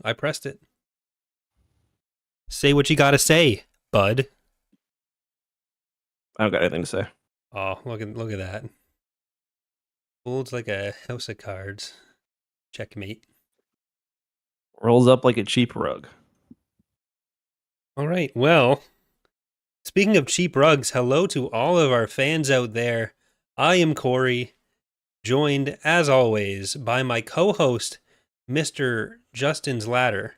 I pressed it. Say what you gotta say, bud. I don't got anything to say. Oh, look at that. Folds like a house of cards. Checkmate. Rolls up like a cheap rug. All right. Well, speaking of cheap rugs, hello to all of our fans out there. I am Corey, joined as always by my co-host, Mr. Justin's Ladder,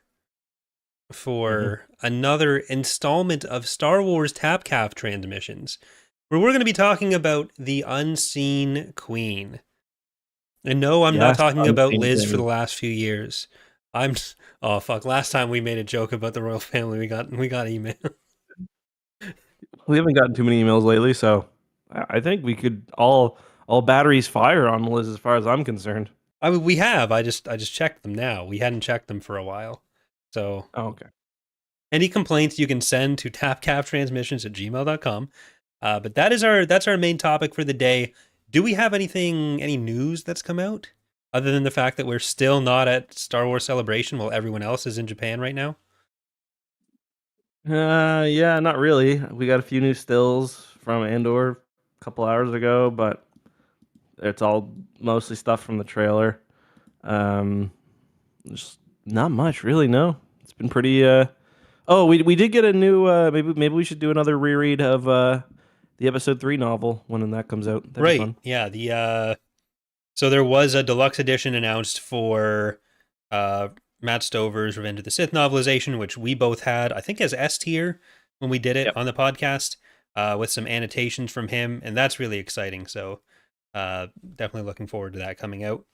for another installment of Star Wars Tapcaf transmissions, where we're going to be talking about the Unseen Queen. And no, I'm not Yes, talking about unseen Liz for the queen. last few years. I'm oh fuck. Last time we made a joke about the royal family, we got email. We haven't gotten too many emails lately, so I think we could all batteries fire on Liz as far as I'm concerned. I mean, we have. I just checked them now. We hadn't checked them for a while. So Oh, okay. any complaints you can send to tapcaptransmissions@gmail.com. But that's our main topic for the day. Do we have any news that's come out other than the fact that we're still not at Star Wars Celebration while everyone else is in Japan right now? Yeah, not really. We got a few new stills from Andor a couple hours ago, but it's all mostly stuff from the trailer. Um, just not much, really. No, it's been pretty. Oh, we did get a new. Maybe we should do another reread of the Episode 3 novel when that comes out. That'd be Right. fun. Yeah. So there was a deluxe edition announced for Matt Stover's Revenge of the Sith novelization, which we both had, I think, as S tier when we did it Yep. on the podcast, with some annotations from him, and that's really exciting. So definitely looking forward to that coming out.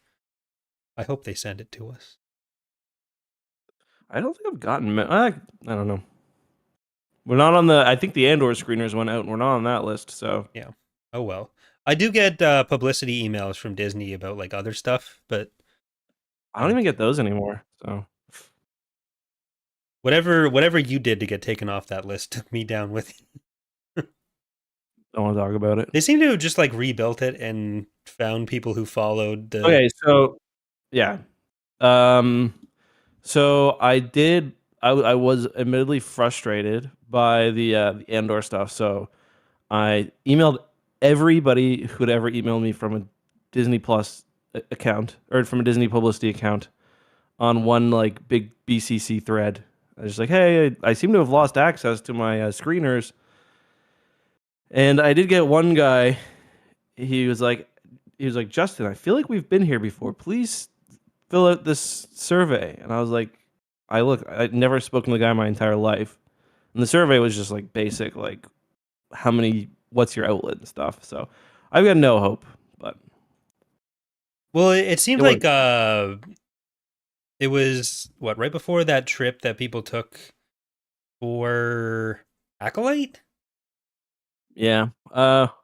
I hope they send it to us. I don't think I've gotten. I don't know. We're not on the. I think the Andor screeners went out, and we're not on that list. So Yeah. Oh well. I do get publicity emails from Disney about like other stuff, but I don't even get those anymore. So whatever you did to get taken off that list took me down with you. don't want to talk about it. They seem to have just like rebuilt it and found people who followed the. Okay, so yeah. Um, so I did. I was admittedly frustrated by the Andor stuff. So I emailed everybody who'd ever emailed me from a Disney Plus account or from a Disney publicity account on one like big BCC thread. I was just like, hey, I seem to have lost access to my screeners, and I did get one guy. He was like, Justin, I feel like we've been here before. Please fill out this survey. And I was like, I'd never spoken to the guy my entire life, and the survey was just like basic, like what's your outlet and stuff. So I've got no hope, but Well, it seemed it like worked. it was what right before that trip that people took for Acolyte. Yeah. Well,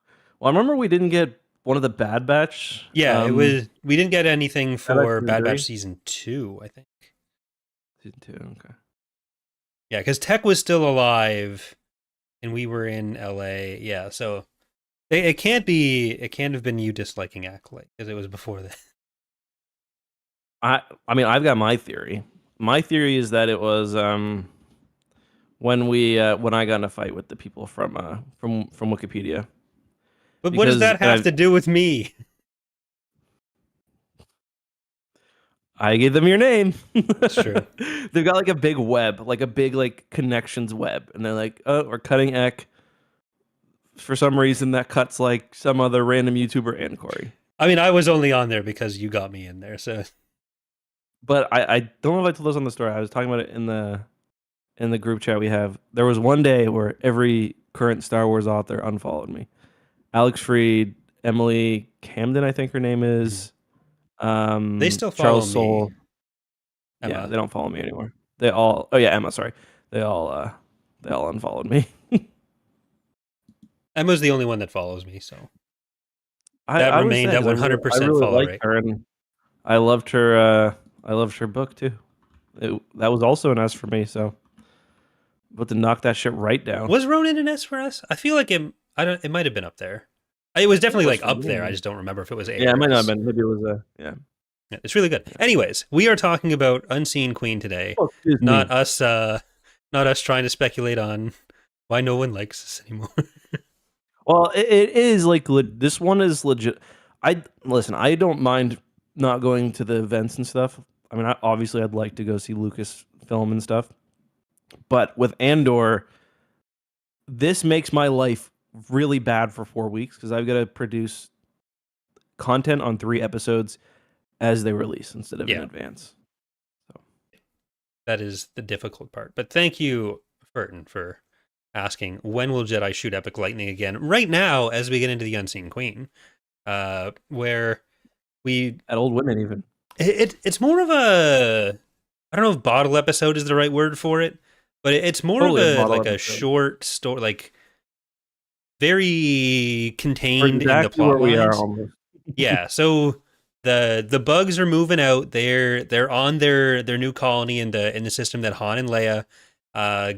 I remember we didn't get one of the Bad Batch. Yeah, it was. We didn't get anything Bad Batch for season Bad Batch 3? season 2, I think. Season 2. Okay. Yeah, because Tech was still alive, and we were in LA. Yeah, so it can't be. It can't have been you disliking Acolyte because it was before that. I mean, I've got my theory. My theory is that it was when I got in a fight with the people from Wikipedia. But what does Because that have to do with me? I gave them your name. That's true. They've got like a big web, like a big like connections web, and they're like, "Oh, we're cutting Eck." For some reason, that cuts like some other random YouTuber and Corey. I mean, I was only on there because you got me in there. So But I don't know if I told this on the story. I was talking about it in the group chat we have. There was one day where every current Star Wars author unfollowed me. Alex Freed, Emily Camden, I think her name is. they still follow Charles me. Soule. Emma. Yeah, they don't follow me anymore. They all. Oh yeah, Emma. Sorry, they all unfollowed me. Emma's the only one that follows me, so that I was remained sad at 'cause I 100% really follow liked rate. her, and I loved her. I loved her book too. That was also an S for me. So, about to knock that shit right down. Was Ronin an S for us? I feel like it. I don't. It might have been up there. It was definitely was like for up me. there. I just don't remember if it was A Yeah, it or might not have S. been. Maybe it was a yeah. Yeah, it's really good. Anyways, we are talking about Unseen Queen today, Oh, excuse not me. us. Not us trying to speculate on why no one likes this anymore. Well, it is like this one is legit. I listen. I don't mind not going to the events and stuff. I mean, obviously, I'd like to go see Lucasfilm and stuff. But with Andor, this makes my life really bad for 4 weeks because I've got to produce content on 3 episodes as they release instead of in Yeah. advance. So That is the difficult part. But thank you, Furton, for asking when will Jedi shoot epic lightning again? Right now, as we get into the Unseen Queen, where we at Old Women even. it's more of a, I don't know if bottle episode is the right word for it, but it's more Totally a of a bottle like a episode. short story, like very We're contained in the exactly plot where we are lines. almost. Yeah, so the bugs are moving out. They're on their new colony in the system that Han and Leia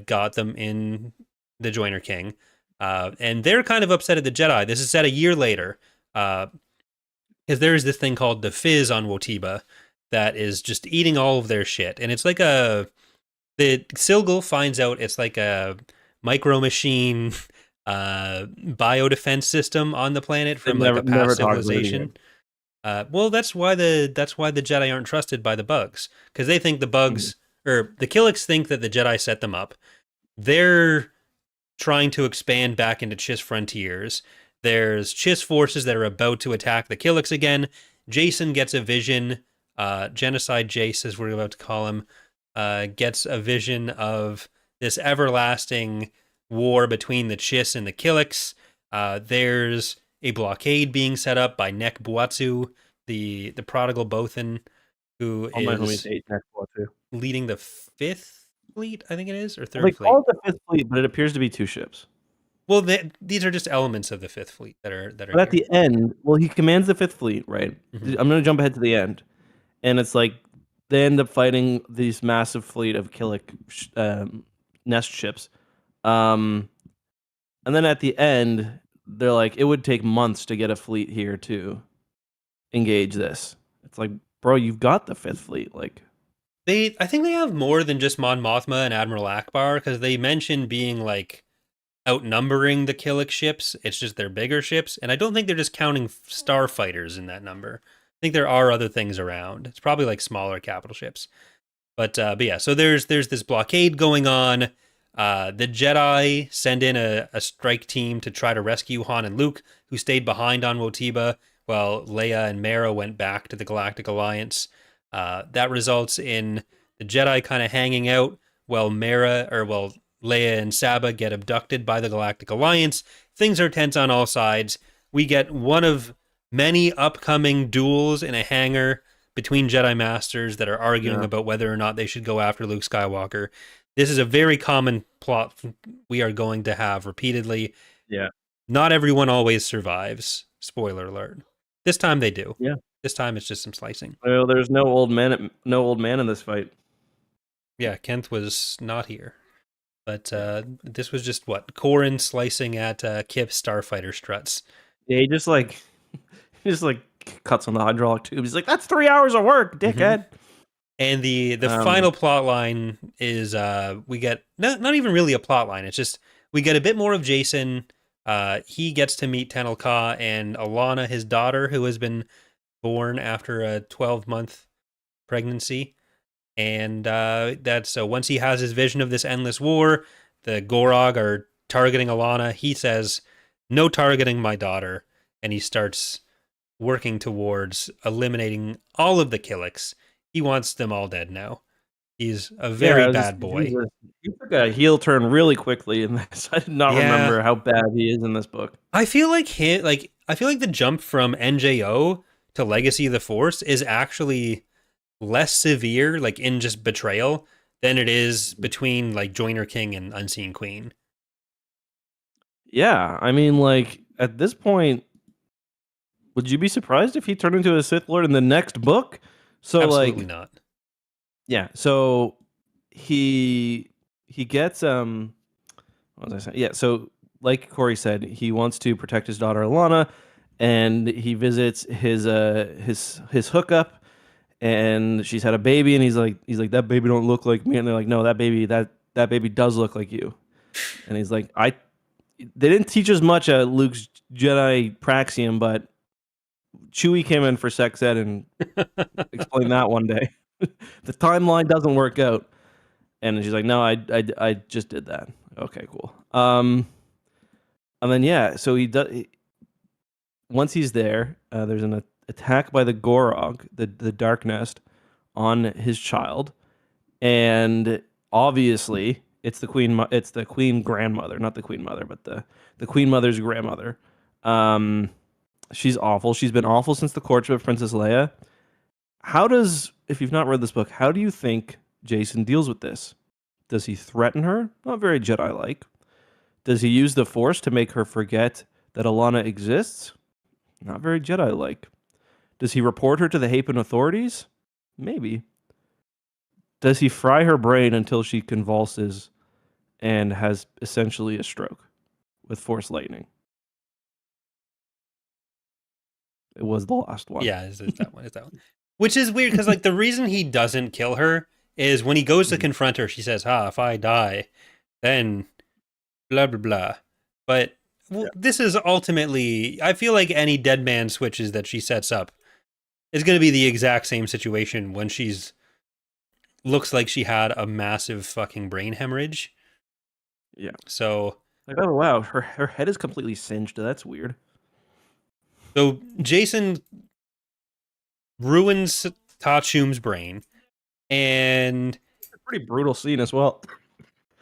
got them in the Joiner King. And they're kind of upset at the Jedi. This is set a year later. Because there is this thing called the Fizz on Wotiba that is just eating all of their shit. And it's like the Silgal finds out it's like a micro machine biodefense system on the planet from like a Never past talk about it civilization. again. Well, that's why the Jedi aren't trusted by the bugs, because they think the bugs or the Killiks think that the Jedi set them up. They're trying to expand back into Chiss frontiers. There's Chiss forces that are about to attack the Killiks again. Jason gets a vision. Genocide Jace, as we're about to call him, gets a vision of this everlasting war between the Chiss and the Killiks. There's a blockade being set up by Nek Buatsu, the prodigal Bothan, who All my homies is hate next one too. leading the Fifth Fleet, I think it is, or Well, they Third Fleet. call it the Fifth Fleet, but it appears to be 2 ships. Well, these are just elements of the Fifth Fleet that are But at here. the end, well, he commands the Fifth Fleet, right? Mhm. I'm going to jump ahead to the end, and it's like they end up fighting these massive fleet of Killik nest ships, and then at the end, they're like, it would take months to get a fleet here to engage this. It's like, bro, you've got the Fifth Fleet, like. I think they have more than just Mon Mothma and Admiral Akbar, because they mentioned being like outnumbering the Killik ships. It's just they're bigger ships, and I don't think they're just counting starfighters in that number. I think there are other things around. It's probably like smaller capital ships. But yeah, so there's this blockade going on. The Jedi send in a strike team to try to rescue Han and Luke, who stayed behind on Wotiba, while Leia and Mara went back to the Galactic Alliance. That results in the Jedi kind of hanging out while Leia and Saba get abducted by the Galactic Alliance. Things are tense on all sides. We get one of many upcoming duels in a hangar between Jedi Masters that are arguing about whether or not they should go after Luke Skywalker. This is a very common plot we are going to have repeatedly. Yeah. Not everyone always survives. Spoiler alert. This time they do. Yeah. This time it's just some slicing. Well, there's no old man in this fight. Yeah, Kent was not here. But this was just what? Corrin slicing at Kip's starfighter struts. Yeah, he just like cuts on the hydraulic tube. He's like, "That's 3 hours of work, dickhead." And the final plot line is we get not even really a plot line. It's just we get a bit more of Jason. He gets to meet Tenel Ka and Alana, his daughter, who has been born after a 12-month pregnancy. And that's so once he has his vision of this endless war, the Gorog are targeting Alana. He says, "No targeting my daughter," and he starts working towards eliminating all of the Killiks. He wants them all dead now. He's a very bad boy. He took a heel turn really quickly in this. I did not remember how bad he is in this book. I feel like the jump from NJO to Legacy of the Force is actually less severe, like in just betrayal, than it is between like Joiner King and Unseen Queen. Yeah, I mean, like at this point, would you be surprised if he turned into a Sith Lord in the next book? So absolutely not. Yeah, so he gets what was I saying? Yeah, so like Corey said, he wants to protect his daughter Alana, and he visits his hookup, and she's had a baby, and he's like that baby don't look like me, and they're like, no, that baby does look like you, and he's like, they didn't teach us much at Luke's Jedi Praxium, but Chewie came in for sex ed and explained that one day. The timeline doesn't work out, and she's like, no, I just did that. Okay, cool. And then yeah, so he does. Once he's there, there's an attack by the Gorog, the Dark Nest, on his child, and obviously it's the queen. It's the queen grandmother, not the queen mother, but the queen mother's grandmother. She's awful. She's been awful since the courtship of Princess Leia. If you've not read this book, how do you think Jason deals with this? Does he threaten her? Not very Jedi-like. Does he use the Force to make her forget that Alana exists? Not very Jedi-like. Does he report her to the Hapan authorities? Maybe. Does he fry her brain until she convulses and has essentially a stroke with Force lightning? It was the last one. Yeah, it's that one. It's that one. Which is weird because like the reason he doesn't kill her is when he goes to confront her, she says, if I die, then blah, blah, blah. But this is ultimately, I feel like any dead man switches that she sets up is going to be the exact same situation when she's looks like she had a massive fucking brain hemorrhage. Yeah. So like, oh wow, her head is completely singed. That's weird. So Jason ruins Tachum's brain, and it's a pretty brutal scene as well.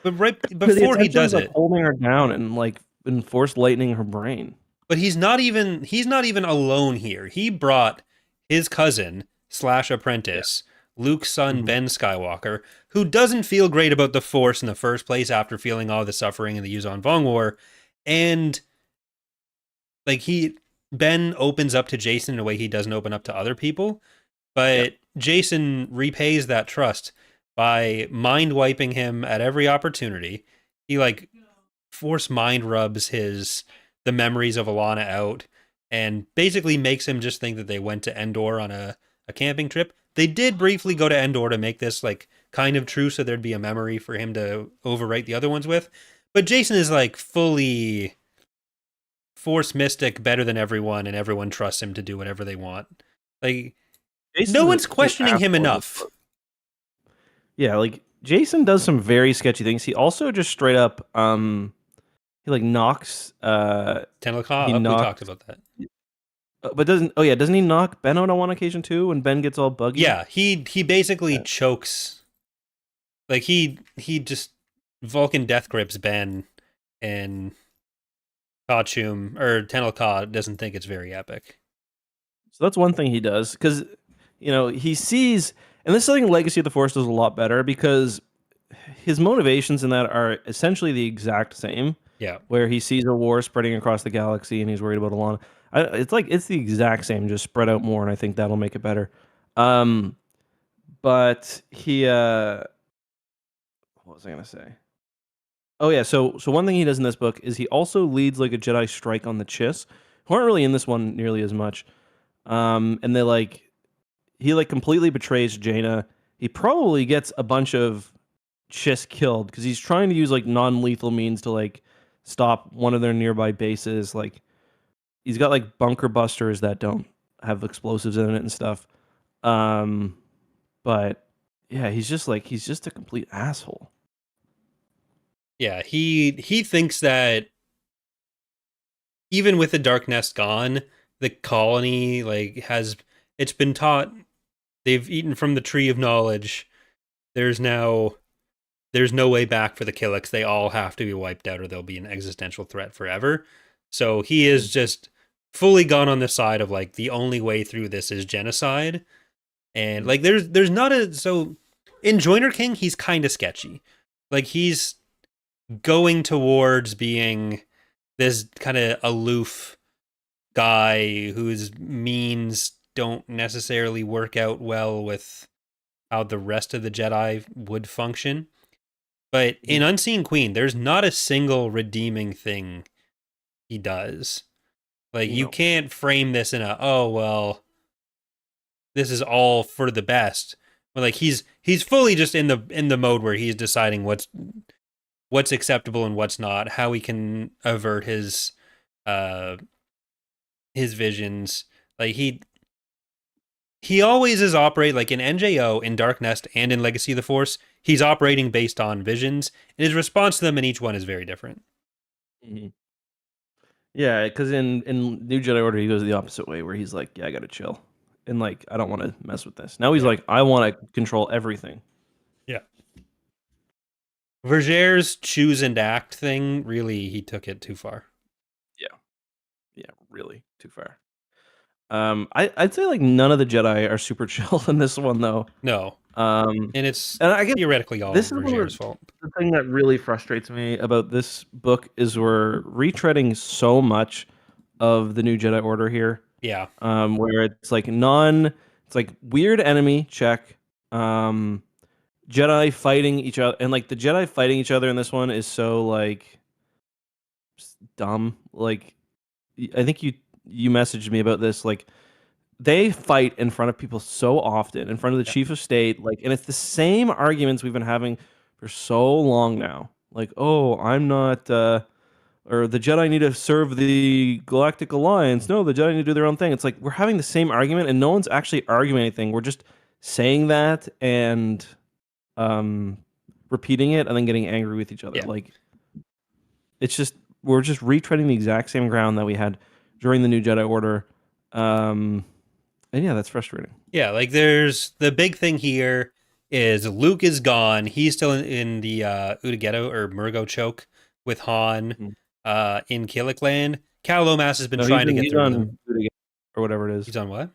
But right before he does it, holding her down and Force lightning her brain. But he's not even alone here. He brought his cousin / apprentice, Luke's son, Ben Skywalker, who doesn't feel great about the Force in the first place after feeling all the suffering in the Yuzon Vong War, and like Ben opens up to Jason in a way he doesn't open up to other people, but Jason repays that trust by mind wiping him at every opportunity. He like Force mind rubs the memories of Alana out and basically makes him just think that they went to Endor on a camping trip. They did briefly go to Endor to make this like kind of true so there'd be a memory for him to overwrite the other ones with. But Jason is like fully Force mystic, better than everyone, and everyone trusts him to do whatever they want. Like Jason's no one's questioning him enough. Yeah, like Jason does some very sketchy things. He also just straight up he like knocks Tenel Ka up. We talked about that. But doesn't he knock Ben out on one occasion too when Ben gets all buggy? Yeah, he basically chokes. Like he just Vulcan death grips Ben, and Kachum or Tenel Ka doesn't think it's very epic. So that's one thing he does, because he sees, and this is something Legacy of the Force does a lot better, because his motivations in that are essentially the exact same. Yeah, where he sees a war spreading across the galaxy and he's worried about Alana. It's the exact same, just spread out more, and I think that'll make it better. But he, what was I gonna say? Oh yeah, so one thing he does in this book is he also leads like a Jedi strike on the Chiss, who aren't really in this one nearly as much. And he completely betrays Jaina. He probably gets a bunch of Chiss killed because he's trying to use like non-lethal means to stop one of their nearby bases. Like he's got like bunker busters that don't have explosives in it and stuff. But yeah, he's just a complete asshole. Yeah, he thinks that even with the Dark Nest gone, the colony it's been taught they've eaten from the tree of knowledge. There's no way back for the Killiks. They all have to be wiped out or they'll be an existential threat forever. So he is just fully gone on the side of the only way through this is genocide. And there's not in Joiner King, he's kind of sketchy. He's going towards being this kind of aloof guy whose means don't necessarily work out well with how the rest of the Jedi would function. But in Unseen Queen, there's not a single redeeming thing he does. You can't frame this in this is all for the best. But like he's fully just in the mode where he's deciding what's acceptable and what's not, how he can avert uh his visions. Like he always is operate like in NJO, in Dark Nest, and in Legacy of the Force. He's operating based on visions, and his response to them in each one is very different. Mhm. Yeah, because in New Jedi Order he goes the opposite way, where he's like, "Yeah, I gotta chill," and like, I don't want to mess with this. Now he's Yeah. like, "I want to control everything." Yeah. Verger's choose and act thing, really, he took it too far. Yeah, yeah, really too far. I'd say like none of the Jedi are super chill in this one though. No. Um, And it's and I guess theoretically all this is one of Verger's fault. the thing that really frustrates me about this book is we're retreading so much of the New Jedi Order here. Yeah. Where it's like it's like weird enemy check, Jedi fighting each other, and like the Jedi fighting each other in this one is so like dumb. Like I think you messaged me about this. Like they fight in front of people so often, in front of the Yeah. chief of state, like, and it's the same arguments we've been having for so long now. Like, oh, I'm not. Or the Jedi need to serve the Galactic Alliance. No, the Jedi need to do their own thing. It's like we're having the same argument, and no one's actually arguing anything. We're just saying that and repeating it, and then getting angry with each other. Yeah. Like it's just we're just retreading the exact same ground that we had during the New Jedi Order, and yeah, that's frustrating. Yeah, like there's the big thing here is Luke is gone. He's still in the Utagetto or Murgo choke with Han Mhm. in Killickland. Cal Lomas has been No, trying to get he's through to them. on Utica, or whatever it is. He's on what?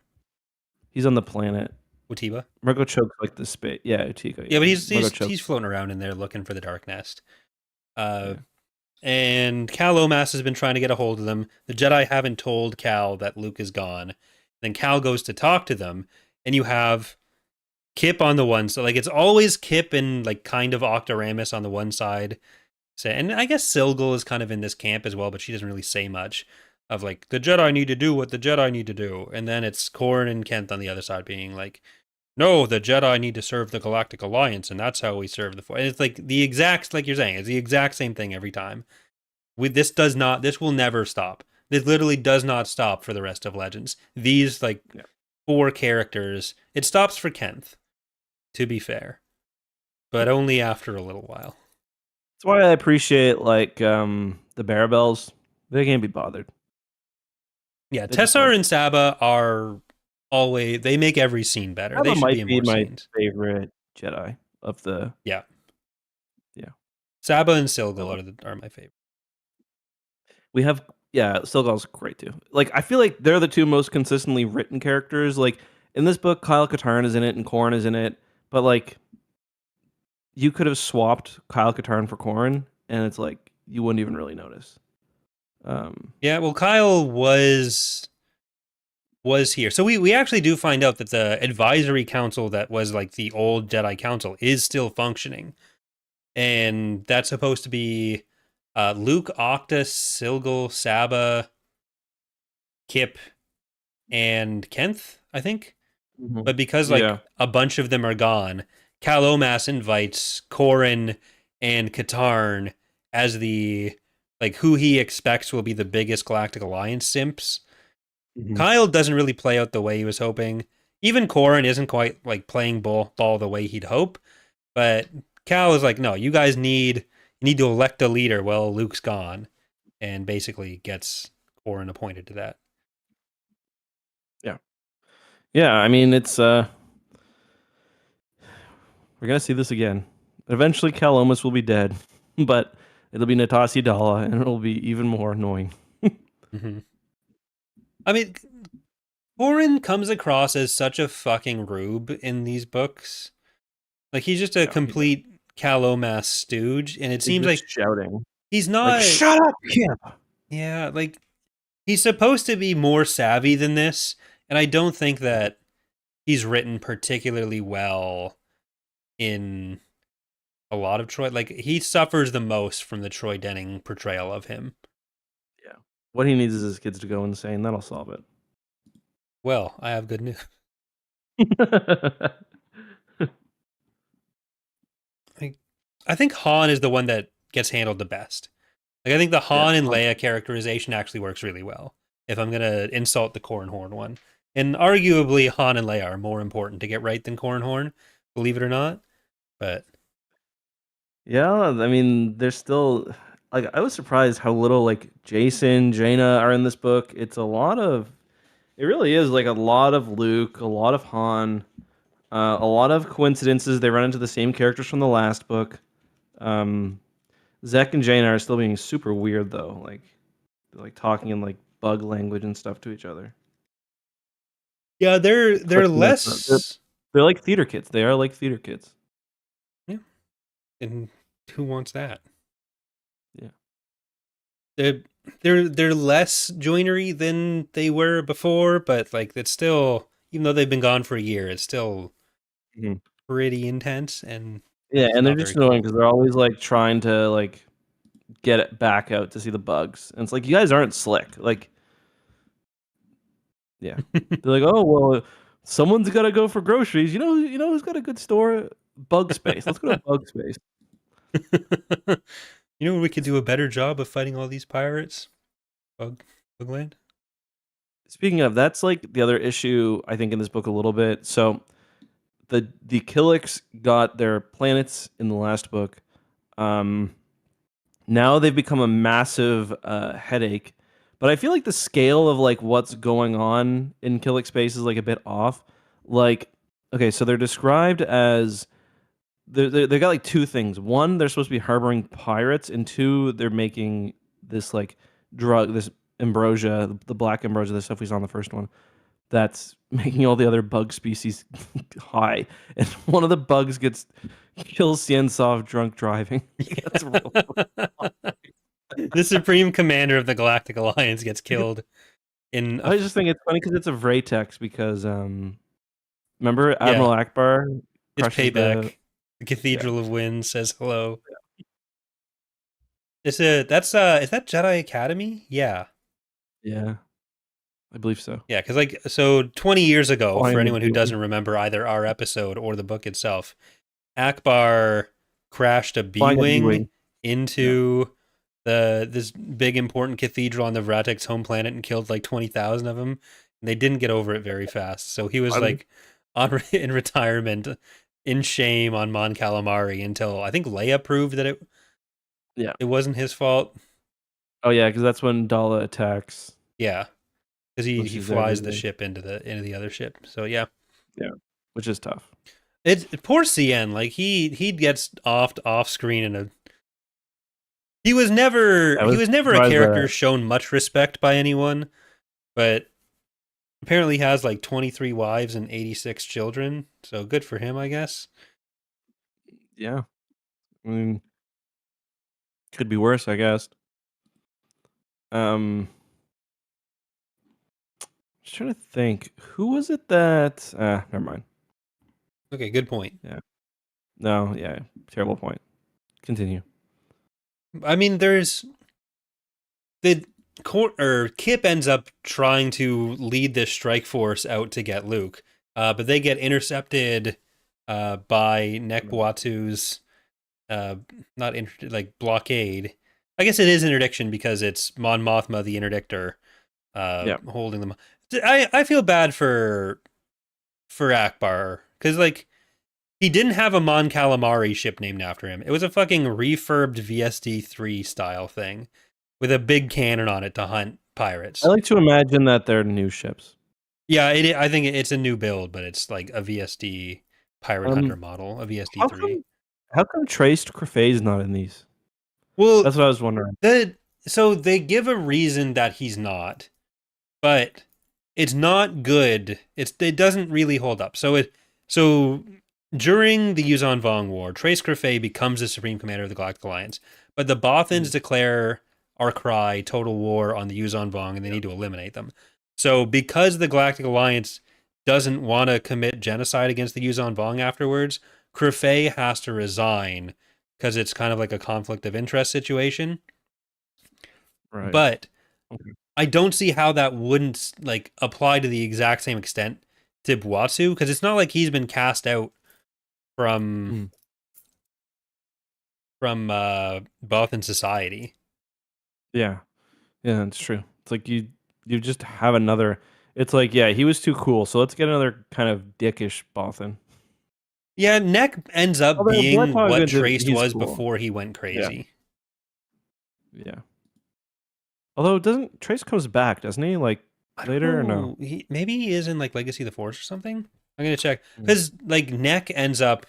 He's on the planet. Watiba? Mergo Choke's like the space. Yeah, Utica. Yeah, Yeah, but Mergo Choke. he's floating around in there looking for the Dark Nest. Uh, Yeah. and Cal Lomas has been trying to get a hold of them. The Jedi haven't told Cal that Luke is gone. Then Cal goes to talk to them, and you have Kip on the one. So like it's always Kip and like kind of Octoramus on the one side. So, and I guess Silgal is kind of in this camp as well, but she doesn't really say much of like the Jedi need to do what the Jedi need to do. And then it's Corrin and Kent on the other side being like, no, the Jedi need to serve the Galactic Alliance, and that's how we serve the Force. And it's like the exact, like you're saying, it's the exact same thing every time. This will never stop. This literally does not stop for the rest of Legends. These like four characters, it stops for Kent, to be fair, but only after a little while. That's why I appreciate like the Barabels. They can't be bothered. Yeah, They just Tessar want- and Saba are always, they make every scene better. They Saba should be might in be more my scenes. favorite Jedi of the. Yeah. Yeah. Saba and Silgal are my favorite. We have Stilgal's great too. Like I feel like they're the two most consistently written characters. Like in this book, Kyle Katarn is in it and Corrin is in it, but like you could have swapped Kyle Katarn for Corrin, and it's like you wouldn't even really notice. Yeah, well, Kyle was here. So we actually do find out that the advisory council that was like the old Jedi Council is still functioning. And that's supposed to be Luke, Octa, Silgal, Saba, Kip, and Kenth, I think. But because like Yeah. a bunch of them are gone, Cal Omas invites Corrin and Katarn as the like who he expects will be the biggest Galactic Alliance simps. Kyle doesn't really play out the way he was hoping. Even Corrin isn't quite like playing ball the way he'd hope. But Cal is like, no, you guys need to elect a leader. Well, Luke's gone, and basically gets Corrin appointed to that. Yeah, I mean it's we're gonna see this again. Eventually Cal Omas will be dead, but it'll be Natasi Dalla and it'll be even more annoying. Mm-hmm. I mean, Corrin comes across as such a fucking rube in these books. Like he's just a complete Cal Omas stooge, and it seems like shouting. he's not. Like, shut up, Kip! Yeah, like he's supposed to be more savvy than this, and I don't think that he's written particularly well in a lot of Troy. Like he suffers the most from the Troy Denning portrayal of him. Yeah. What he needs is his kids to go insane. That'll solve it. Well, I have good news. Like, I think Han is the one that gets handled the best. Like I think the Yeah. Han and Leia characterization actually works really well. If I'm gonna insult the Corran Horn one, and arguably Han and Leia are more important to get right than Corran Horn, believe it or not. But Yeah, I mean, there's still like I was surprised how little like Jason, Jaina are in this book. It's a lot of it really is like a lot of Luke, a lot of Han, a lot of coincidences. They run into the same characters from the last book. Um, Zek and Jaina are still being super weird though, like they're, like talking in like bug language and stuff to each other. yeah, they're Especially like less. they're like theater kids. They are like theater kids. Yeah, and who wants that? Yeah. They're they're less joinery than they were before, but like it's still, even though they've been gone for a year, it's still Mhm. pretty intense and Yeah, it's and they're not just very annoying cool. because they're always like trying to like get it back out to see the bugs. And it's like you guys aren't slick. Like, yeah. They're like, "Oh, well, someone's got to go for groceries. You know who's got a good store? Bug Space. Let's go to Bug Space." You know, we could do a better job of fighting all these pirates. Bugland. Speaking of, that's like the other issue I think in this book a little bit. So, the Killiks got their planets in the last book. Um Now they've become a massive headache, but I feel like the scale of like what's going on in Killick Space is like a bit off. Like, okay, so they're described as they got like two things. One, they're supposed to be harboring pirates, and two, they're making this like drug, this ambrosia, the black ambrosia, the stuff we saw in the first one, that's making all the other bug species high. And one of the bugs kills Siensov drunk driving. That's real. The Supreme Commander of the Galactic Alliance gets killed in a I just think it's funny because it's a Vratex because remember yeah, Admiral Akbar it's crushes the payback. The yeah Cathedral of Wind says hello. That's is that Jedi Academy? Yeah. yeah I believe so. Yeah, because like so 20 years ago, for Flying the anyone who B-wing. doesn't remember either our episode or the book itself, Akbar crashed a Flying a B-wing B-wing. Yeah. into this big important cathedral on the Vratek's home planet and killed like 20,000 of them. And they didn't get over it very fast. So he was Fun. like on in retirement in shame on Mon Calamari until I think Leia proved that Yeah. it wasn't his fault. Oh yeah, because that's when Dala attacks Yeah, because when he she's there flies the visiting. ship into the other ship. So yeah, Yeah, which is tough. it's poor CN. Like he gets off screen in a I he was was never a surprised by character that. shown much respect by anyone, but apparently has like 23 wives and 86 children. So good for him, I guess. Yeah, I mean, could be worse, I guess. Just trying to think, who was it that? Never mind. Okay, good point. Yeah, no, yeah, terrible point. Continue. I mean, there's the or Kip ends up trying to lead this strike force out to get Luke, but they get intercepted by Nekbatu's not like blockade. I guess it is interdiction because it's Mon Mothma the interdictor Yeah, holding them. I feel bad for Akbar because like he didn't have a Mon Calamari ship named after him. It was a fucking refurbed VSD3 style thing with a big cannon on it to hunt I pirates. like to imagine that they're new ships. Yeah, I think it's a new build, but it's like a VSD pirate hunter Um, model, a how VSD3. come how come Traced Crefay's not in these? Well, That's what I was wondering. so they give a reason that he's not, but it's not good. It doesn't really hold up. So during the Yuzon Vong War, Trace Crefay becomes the Supreme Commander of the Galactic Alliance, but the Bothans Mhm. declare our cry total war on the Yuzon Vong and they Yeah. need to eliminate them. So because the Galactic Alliance doesn't want to commit genocide against the Yuzon Vong afterwards, Crefay has to resign because it's kind of like a conflict of interest situation. Right. But Okay. I don't see how that wouldn't like apply to the exact same extent Tibuatsu, because it's not like he's been cast out from Mm. Bothan society. Yeah, yeah, it's true. It's like you just have another. It's like, yeah, he was too cool, so let's get another kind of dickish Bothan. Yeah, Neck ends up Although Black being what Hogg, Traced he's was cool. before he went Yeah, crazy. yeah. Although doesn't Trace comes back, doesn't he? Like I don't later or no? know. Maybe he is in like Legacy of the Force or something. I'm gonna check Mm. because like Neck ends up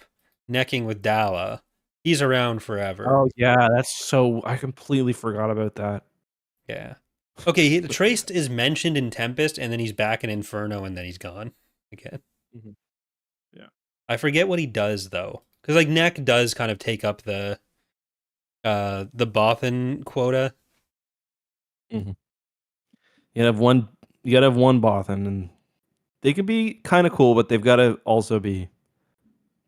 necking with Dala. He's around forever. Oh yeah, that's so. I completely forgot about that. Yeah. Okay, Traced is mentioned in Tempest, and then he's back in Inferno, and then he's gone again. Mhm. Yeah. I forget what he does though, because like Neck does kind of take up the Bothan quota. Mhm. You gotta have one. You gotta have one Bothan, and they can be kind of cool, but they've got to also be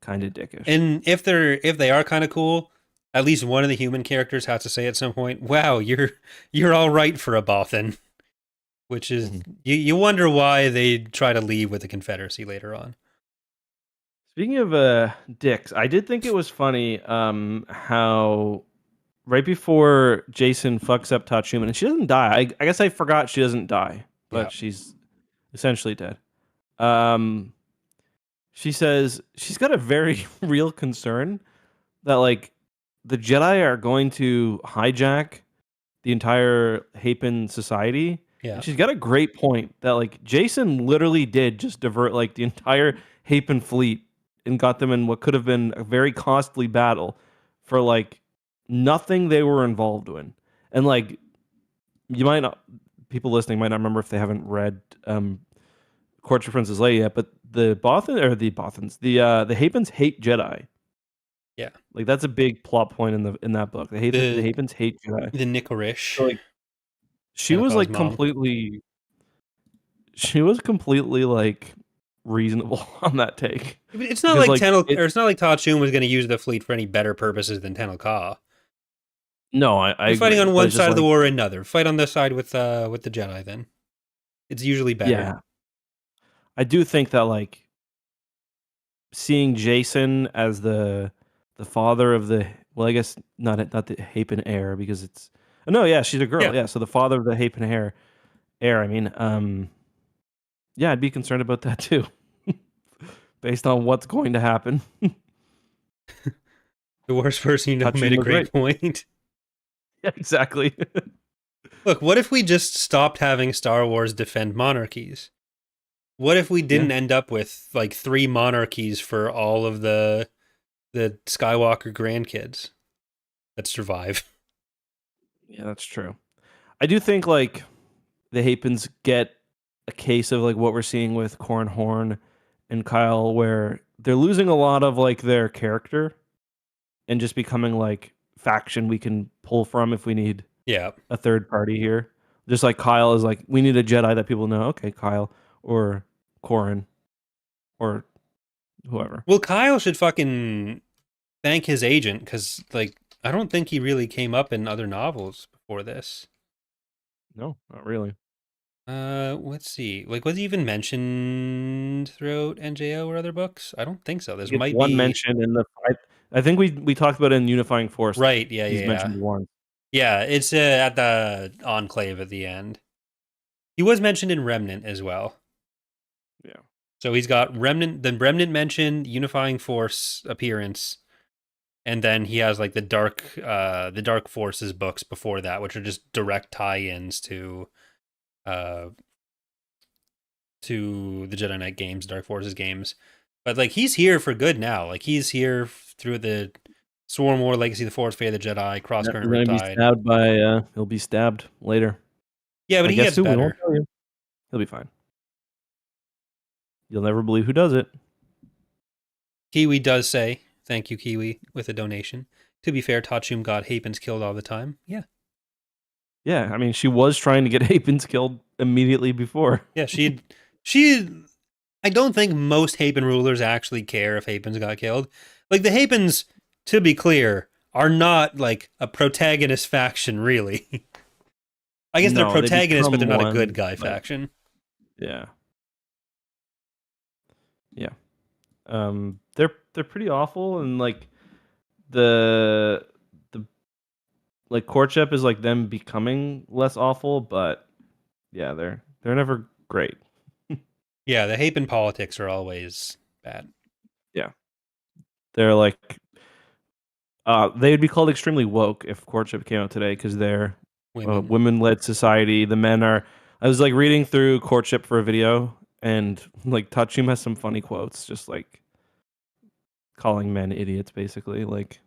kind of dickish. And if they are kind of cool, at least one of the human characters has to say at some point, "Wow, you're all right for a Bothan," which is Mhm. you wonder why they try to leave with the Confederacy later on. Speaking of dicks, I did think it was funny how right before Jason fucks up Tatshuman, and she doesn't die. I guess I forgot she doesn't die, Yeah, but she's essentially dead. Um, she says she's got a very real concern that like the Jedi are going to hijack the entire Hapen society. yeah. And she's got a great point that like Jason literally did just divert like the entire Hapen fleet and got them in what could have been a very costly battle for like nothing they were involved in. And like you might not people listening might not remember if they haven't read Courtship of Princess Leia yet, but the Bothans, the Hapens hate Jedi. Yeah. Like that's a big plot point in that book. The The Hapens hate Jedi. the Nicorish, So like she was Tenneco's like mom. completely like reasonable on that take It's not because like like Tenel, it or it's not like Tatchun was going to use the fleet for any better purposes than Tenel. no I You're fighting agree on but one it's just side of the like war or another. Fight on the side with the Jedi. Then it's usually better. yeah I do think that like seeing Jason as the father of the well I guess not the Hapen heir because it's no yeah she's a girl Yeah. yeah so the father of the Hapen heir I mean yeah I'd be concerned about that too based on what's going to happen. The worst person you know made Touching a was right. great point. Yeah, exactly. Look, what if we just stopped having Star Wars defend monarchies? What if we Yeah. didn't end up with like three monarchies for all of the Skywalker grandkids that survive? Yeah, that's true. I do think like the Hapens get a case of like what we're seeing with Corn Horn and Kyle, where they're losing a lot of like their character and just becoming like faction we can pull from if we need Yeah. a third party here. Just like Kyle is like, we need a Jedi that people know. Okay, Kyle or Corin or whoever. Well, Kyle should fucking thank his agent because, like, I don't think he really came up in other novels before this. No, not really. Let's see. Like, was he even mentioned throughout NJO or other books? I don't think so. He This gets might one be mention in the. I think we talked about it in Unifying Force. right. Yeah, He's yeah, yeah. mentioned once. Yeah, it's at the Enclave at the end. He was mentioned in Remnant as well. Yeah. So he's got the Remnant mentioned, Unifying Force appearance, and then he has like the Dark Forces books before that, which are just direct tie-ins uh to the Jedi Knight games, Dark Forces games. But like he's here for good now. Like he's here through the Swarm War, Legacy of the Force, Fate of the Jedi, Cross Yeah, Current he's gonna be Riptide. stabbed by. He'll be stabbed later. Yeah, but I he guess gets who? We won't better. tell you. He'll be fine. You'll never believe who does it. Kiwi does say, thank you, Kiwi, with a donation. To be fair, Tachum got Hapens killed all the time. Yeah. Yeah, I mean, she was trying to get Hapens killed immediately before. Yeah, she I don't think most Hapen rulers actually care if Hapens got killed. Like the Hapens, to be clear, are not like a protagonist faction, really. I guess they're No, they protagonists, but become they're not a good one. guy Like, faction. yeah, Yeah. They're pretty awful, and like the the like courtship is like them becoming less awful, but yeah, they're never great. Yeah, the Hapen politics are always bad. Yeah. They're like they would be called extremely woke if courtship came out today because they're Women. women-led society. The men are. I was like reading through courtship for a video, and like Tatsum has some funny quotes, just like calling men idiots, basically. Like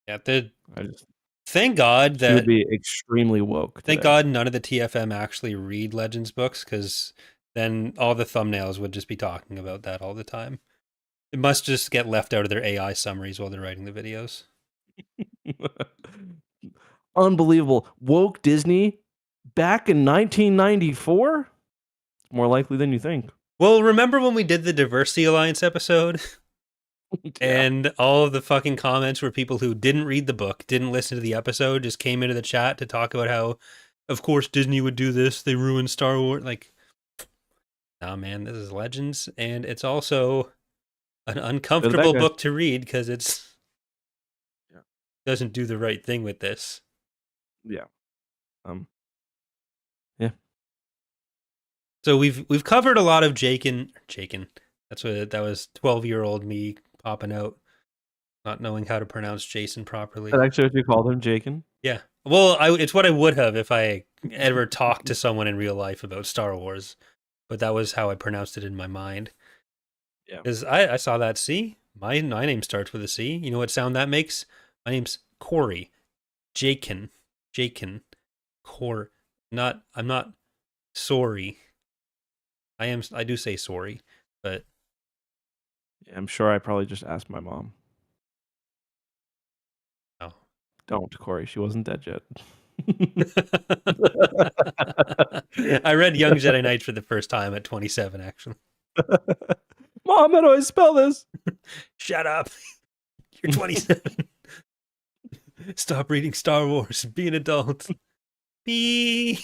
Yeah, I just thank God she would that be extremely woke thank today. God none of the TFM actually read Legends books, because then all the thumbnails would just be talking about that all the time. It must just get left out of their AI summaries while they're writing the videos. Unbelievable. Woke Disney back in 1994? More likely than you think. Well, remember when we did the Diversity Alliance episode? Yeah. And all of the fucking comments were people who didn't read the book, didn't listen to the episode, just came into the chat to talk about how, of course, Disney would do this. They ruined Star Wars. Like, nah, man, this is Legends, and it's also an They're the bad uncomfortable guys. book to read because it's Yeah. doesn't do the right thing with this. Yeah. Um. Yeah. So we've covered a lot of Jaken. That's what that was. 12-year-old me popping out, not knowing how to pronounce Jason properly. That's actually what you called him, Jaken. Yeah. Well, it's what I would have if I ever talked to someone in real life about Star Wars, but that was how I pronounced it in my mind. Yeah. Because I saw that C. My name starts with a C. You know what sound that makes? My name's Corey. Jaken. Jaken. Cor. Not. I'm not sorry. I am. I do say sorry, but Yeah, I'm sure I probably just asked my mom. no. Don't, Corey. She wasn't dead yet. I read Young Jedi Knights for the first time at 27. Actually, Mom, how do I spell this? shut up. You're 27. Stop reading Star Wars. Be an adult. Be.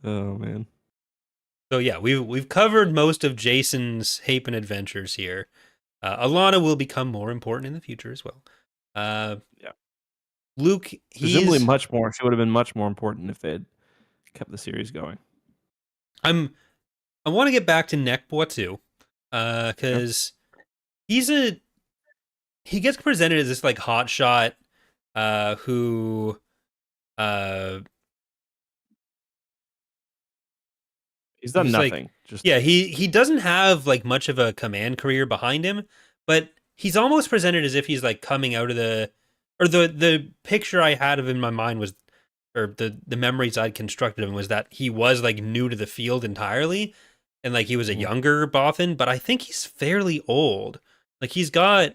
Oh man. So yeah, we've covered most of Jason's Hapen adventures here. Alana will become more important in the future as well. Yeah. Luke, Presumably he's much more. She would have been much more important if they had kept the series going. I want to get back to Nekboa too, Yeah. because he gets presented as this like hot shot, who uh He's done who's like, nothing. Just yeah, he doesn't have like much of a command career behind him, but he's almost presented as if he's like coming out of the picture I had of him in my mind was, or the memories I'd constructed of him was that he was like new to the field entirely, and like he was a younger Bothan, but I think he's fairly old. Like he's got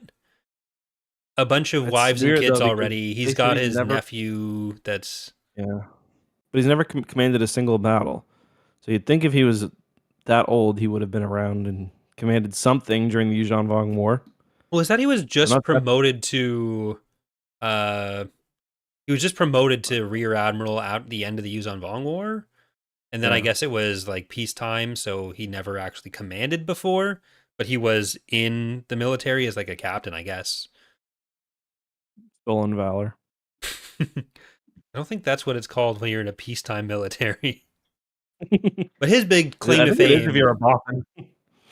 a bunch of it's wives and weird kids though because already. they He's said got he's his never. nephew that's Yeah, but he's never commanded a single battle. So you'd think if he was that old, he would have been around and commanded something during the Yuuzhan Vong War. well, is that he was But just not that. promoted to uh he was just promoted to rear admiral at the end of the Yuzon Vong War. And then I Yeah, guess it was like peacetime, so he never actually commanded before, but he was in the military as like a captain, I guess. stolen valor. I don't think that's what it's called when you're in a peacetime military. I But his big claim to think it is if fame, you're a Bothan.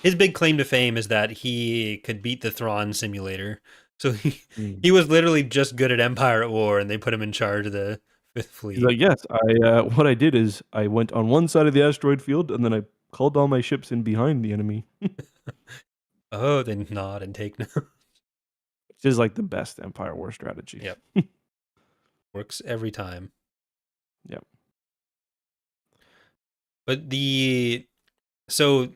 his big claim to fame is that he could beat the Thrawn simulator. So Mm. he was literally just good at Empire at War, and they put him in charge of the Fifth He's Fleet. like, yes, I. What I did is I went on one side of the asteroid field, and then I called all my ships in behind the enemy, Oh, then nod and take note. which is like the best Empire War strategy. Yep, works every time. Yep. But the so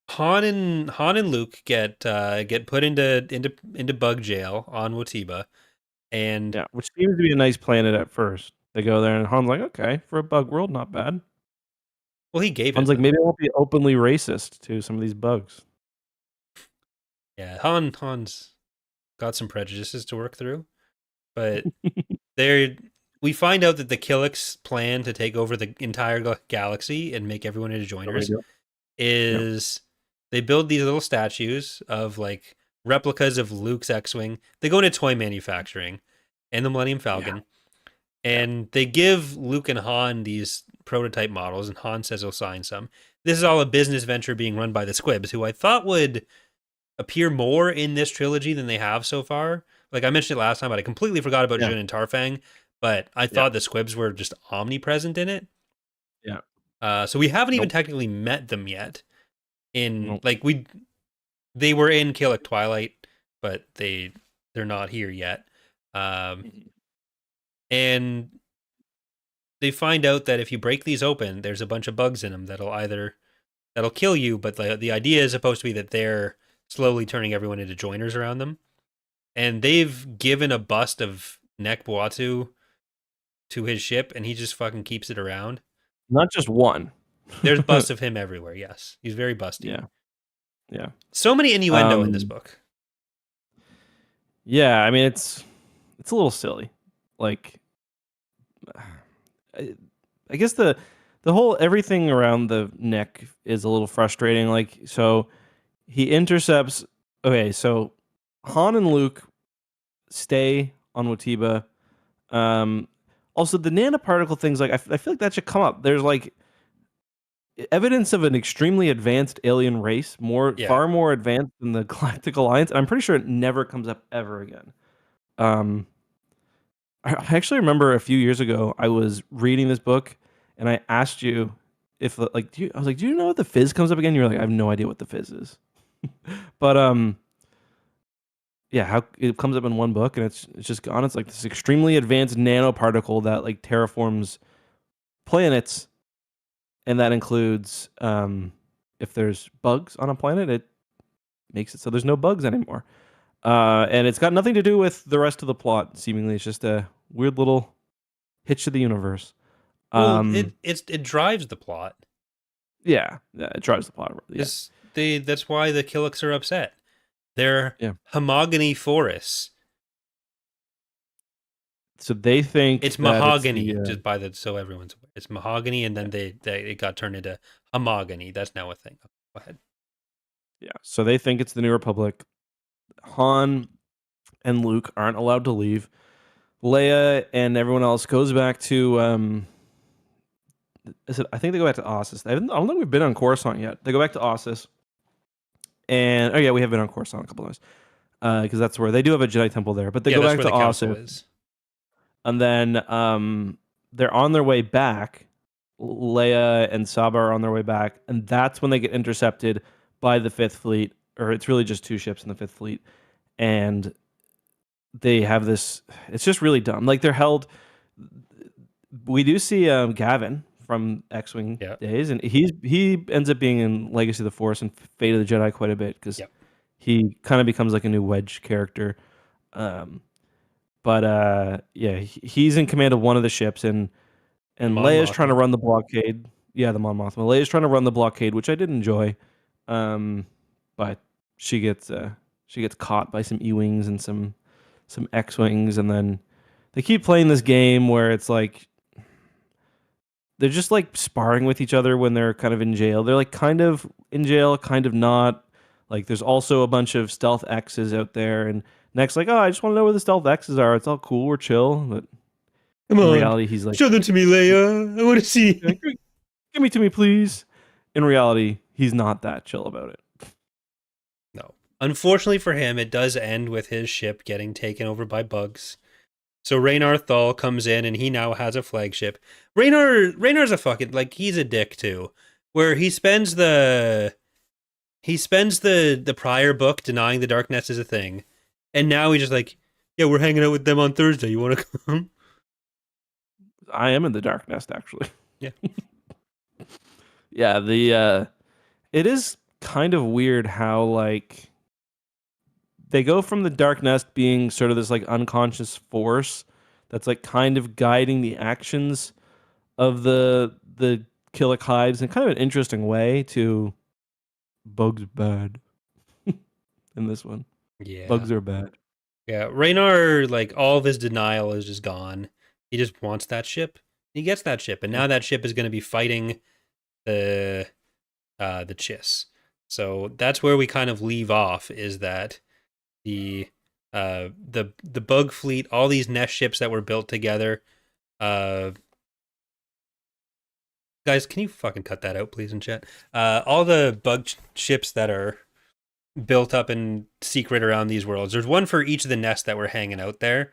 Han and Luke get put into bug jail on Watiba, and Yeah, which seems to be a nice planet at first. They go there, and Han's like, okay, for a bug world, not bad. well, he gave Han's it. like, maybe I won't be openly racist to some of these bugs. Yeah, Han's got some prejudices to work through, but there we find out that the Killick's plan to take over the entire galaxy and make everyone into What do we joiners do? Yeah. is they build these little statues of like replicas of Luke's X-wing. They go into toy manufacturing and the Millennium Yeah. Falcon, Yeah. and they give Luke and Han these prototype models, and Han says he'll sign some. This is all a business venture being run by the Squibs, who I thought would appear more in this trilogy than they have so far. Like I mentioned it last time, but I completely forgot about Yeah. Jun and Tarfang. But I Yeah. thought the Squibs were just omnipresent in it. Yeah. So we haven't even Nope. technically met them yet. In Nope. like they were in Killick Twilight, but they're not here yet. Mhm. And they find out that if you break these open, there's a bunch of bugs in them that'll kill you. But the idea is supposed to be that they're slowly turning everyone into joiners around them. And they've given a bust of Nek Boatu to his ship, and he just fucking keeps it around. Not just one. There's busts of him everywhere. Yes, he's very busty. Yeah. Yeah. So many innuendo in this Um, book. yeah, I mean it's a little silly. Like I guess the whole everything around the neck is a little frustrating. Like so he intercepts okay, so Han and Luke stay on Watiba. Also the nanoparticle things like I feel like that should come up. There's like evidence of an extremely advanced alien race, Yeah. far more advanced than the Galactic Alliance, and I'm pretty sure it never comes up ever again. Um, I actually remember a few years ago I was reading this book, and I asked you if like I was like, do you know what the fizz comes up again? You were like, I have no idea what the fizz is, but yeah, how it comes up in one book and it's just gone. It's like this extremely advanced nanoparticle that like terraforms planets, and that includes if there's bugs on a planet, it makes it so there's no bugs anymore. And it's got nothing to do with the rest of the plot. Seemingly, it's just a weird little hitch to the universe. Well, Um, it drives the plot. yeah, it drives the plot. Yeah, That's why the Killicks are upset. They're yeah. homogeny forests. So they think It's that it's mahogany, the just by the so everyone's aware. It's mahogany, and then it got turned into homogany. That's now a thing. Go ahead. yeah. So they think it's the New Republic. Han and Luke aren't allowed to leave. Leia and everyone else goes back to I think they go back to Ossus. I don't think we've been on Coruscant yet. They go back to Ossus, and oh yeah, we have been on Coruscant a couple times because that's where they do have a Jedi temple there. But they Yeah, go that's back where to the council Ossus, is. and then they're on their way back. Leia and Saba are on their way back, and that's when they get intercepted by the Fifth Fleet, or it's really just two ships in the Fifth Fleet, and they have this. It's just really dumb. Like they're held. We do see Gavin from X-wing Yeah. days, and he ends up being in Legacy of the Force and Fate of the Jedi quite a bit because Yep. he kind of becomes like a new Wedge character. But yeah, he's in command of one of the ships, and Mon Leia's trying to Mothma. run the blockade. Yeah, the Mon Mothma. Leia's trying to run the blockade, which I did enjoy, but she gets caught by some E-wings and some X-wings, and then they keep playing this game where it's like they're just like sparring with each other when they're kind of in jail. They're like kind of in jail, kind of not. Like there's also a bunch of stealth X's out there, and Next like, oh, I just want to know where the stealth X's are. It's all cool, we're chill. But Come in on, reality, he's like, show them to me, Leia. I want to see. give me to me, please. In reality, he's not that chill about it. No. Unfortunately for him, it does end with his ship getting taken over by bugs. So Raynar Thal comes in, and he now has a flagship. Raynar's a fucking like he's a dick too, where he spends the prior book denying the Darkness is a thing, and now he's just like, yeah, we're hanging out with them on Thursday. You want to come? I am in the dark nest, actually. Yeah. Yeah, it is kind of weird how like they go from the dark nest being sort of this like unconscious force that's like kind of guiding the actions of the Killick hives in kind of an interesting way to bugs bad in this one. Yeah. Bugs are bad. Yeah. Raynar, like all of his denial is just gone. He just wants that ship. He gets that ship, and Yeah. now that ship is going to be fighting the Chiss. So that's where we kind of leave off. Is that the bug fleet, all these nest ships that were built together. Uh, guys, can you fucking cut that out, please, in chat? All the ships that are built up in secret around these worlds. There's one for each of the nests that were hanging out there,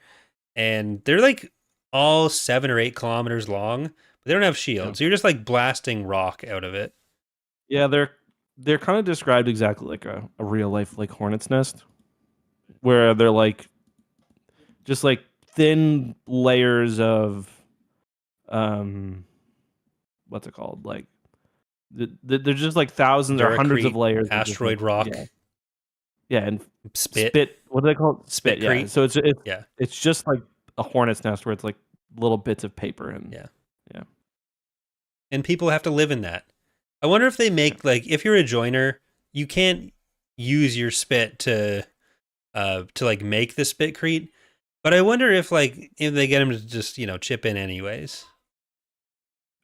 and they're like all 7 or 8 kilometers long, but they don't have Yeah. shields. So you're just like blasting rock out of it. Yeah, they're kind of described exactly like a real life like hornet's nest, where they're like just like thin layers of um what's it called? Like they're just like thousands or hundreds of Duracrete, layers of just like asteroid rock, yeah, and spit, spit. What do they call it? Spit. Yeah. spitcrete. So Yeah, it's just like a hornet's nest where it's like little bits of paper and yeah. yeah. And people have to live in that. I wonder if they make like if you're a joiner, you can't use your spit to like make the spitcrete. But I wonder if like if they get him to just chip in anyways.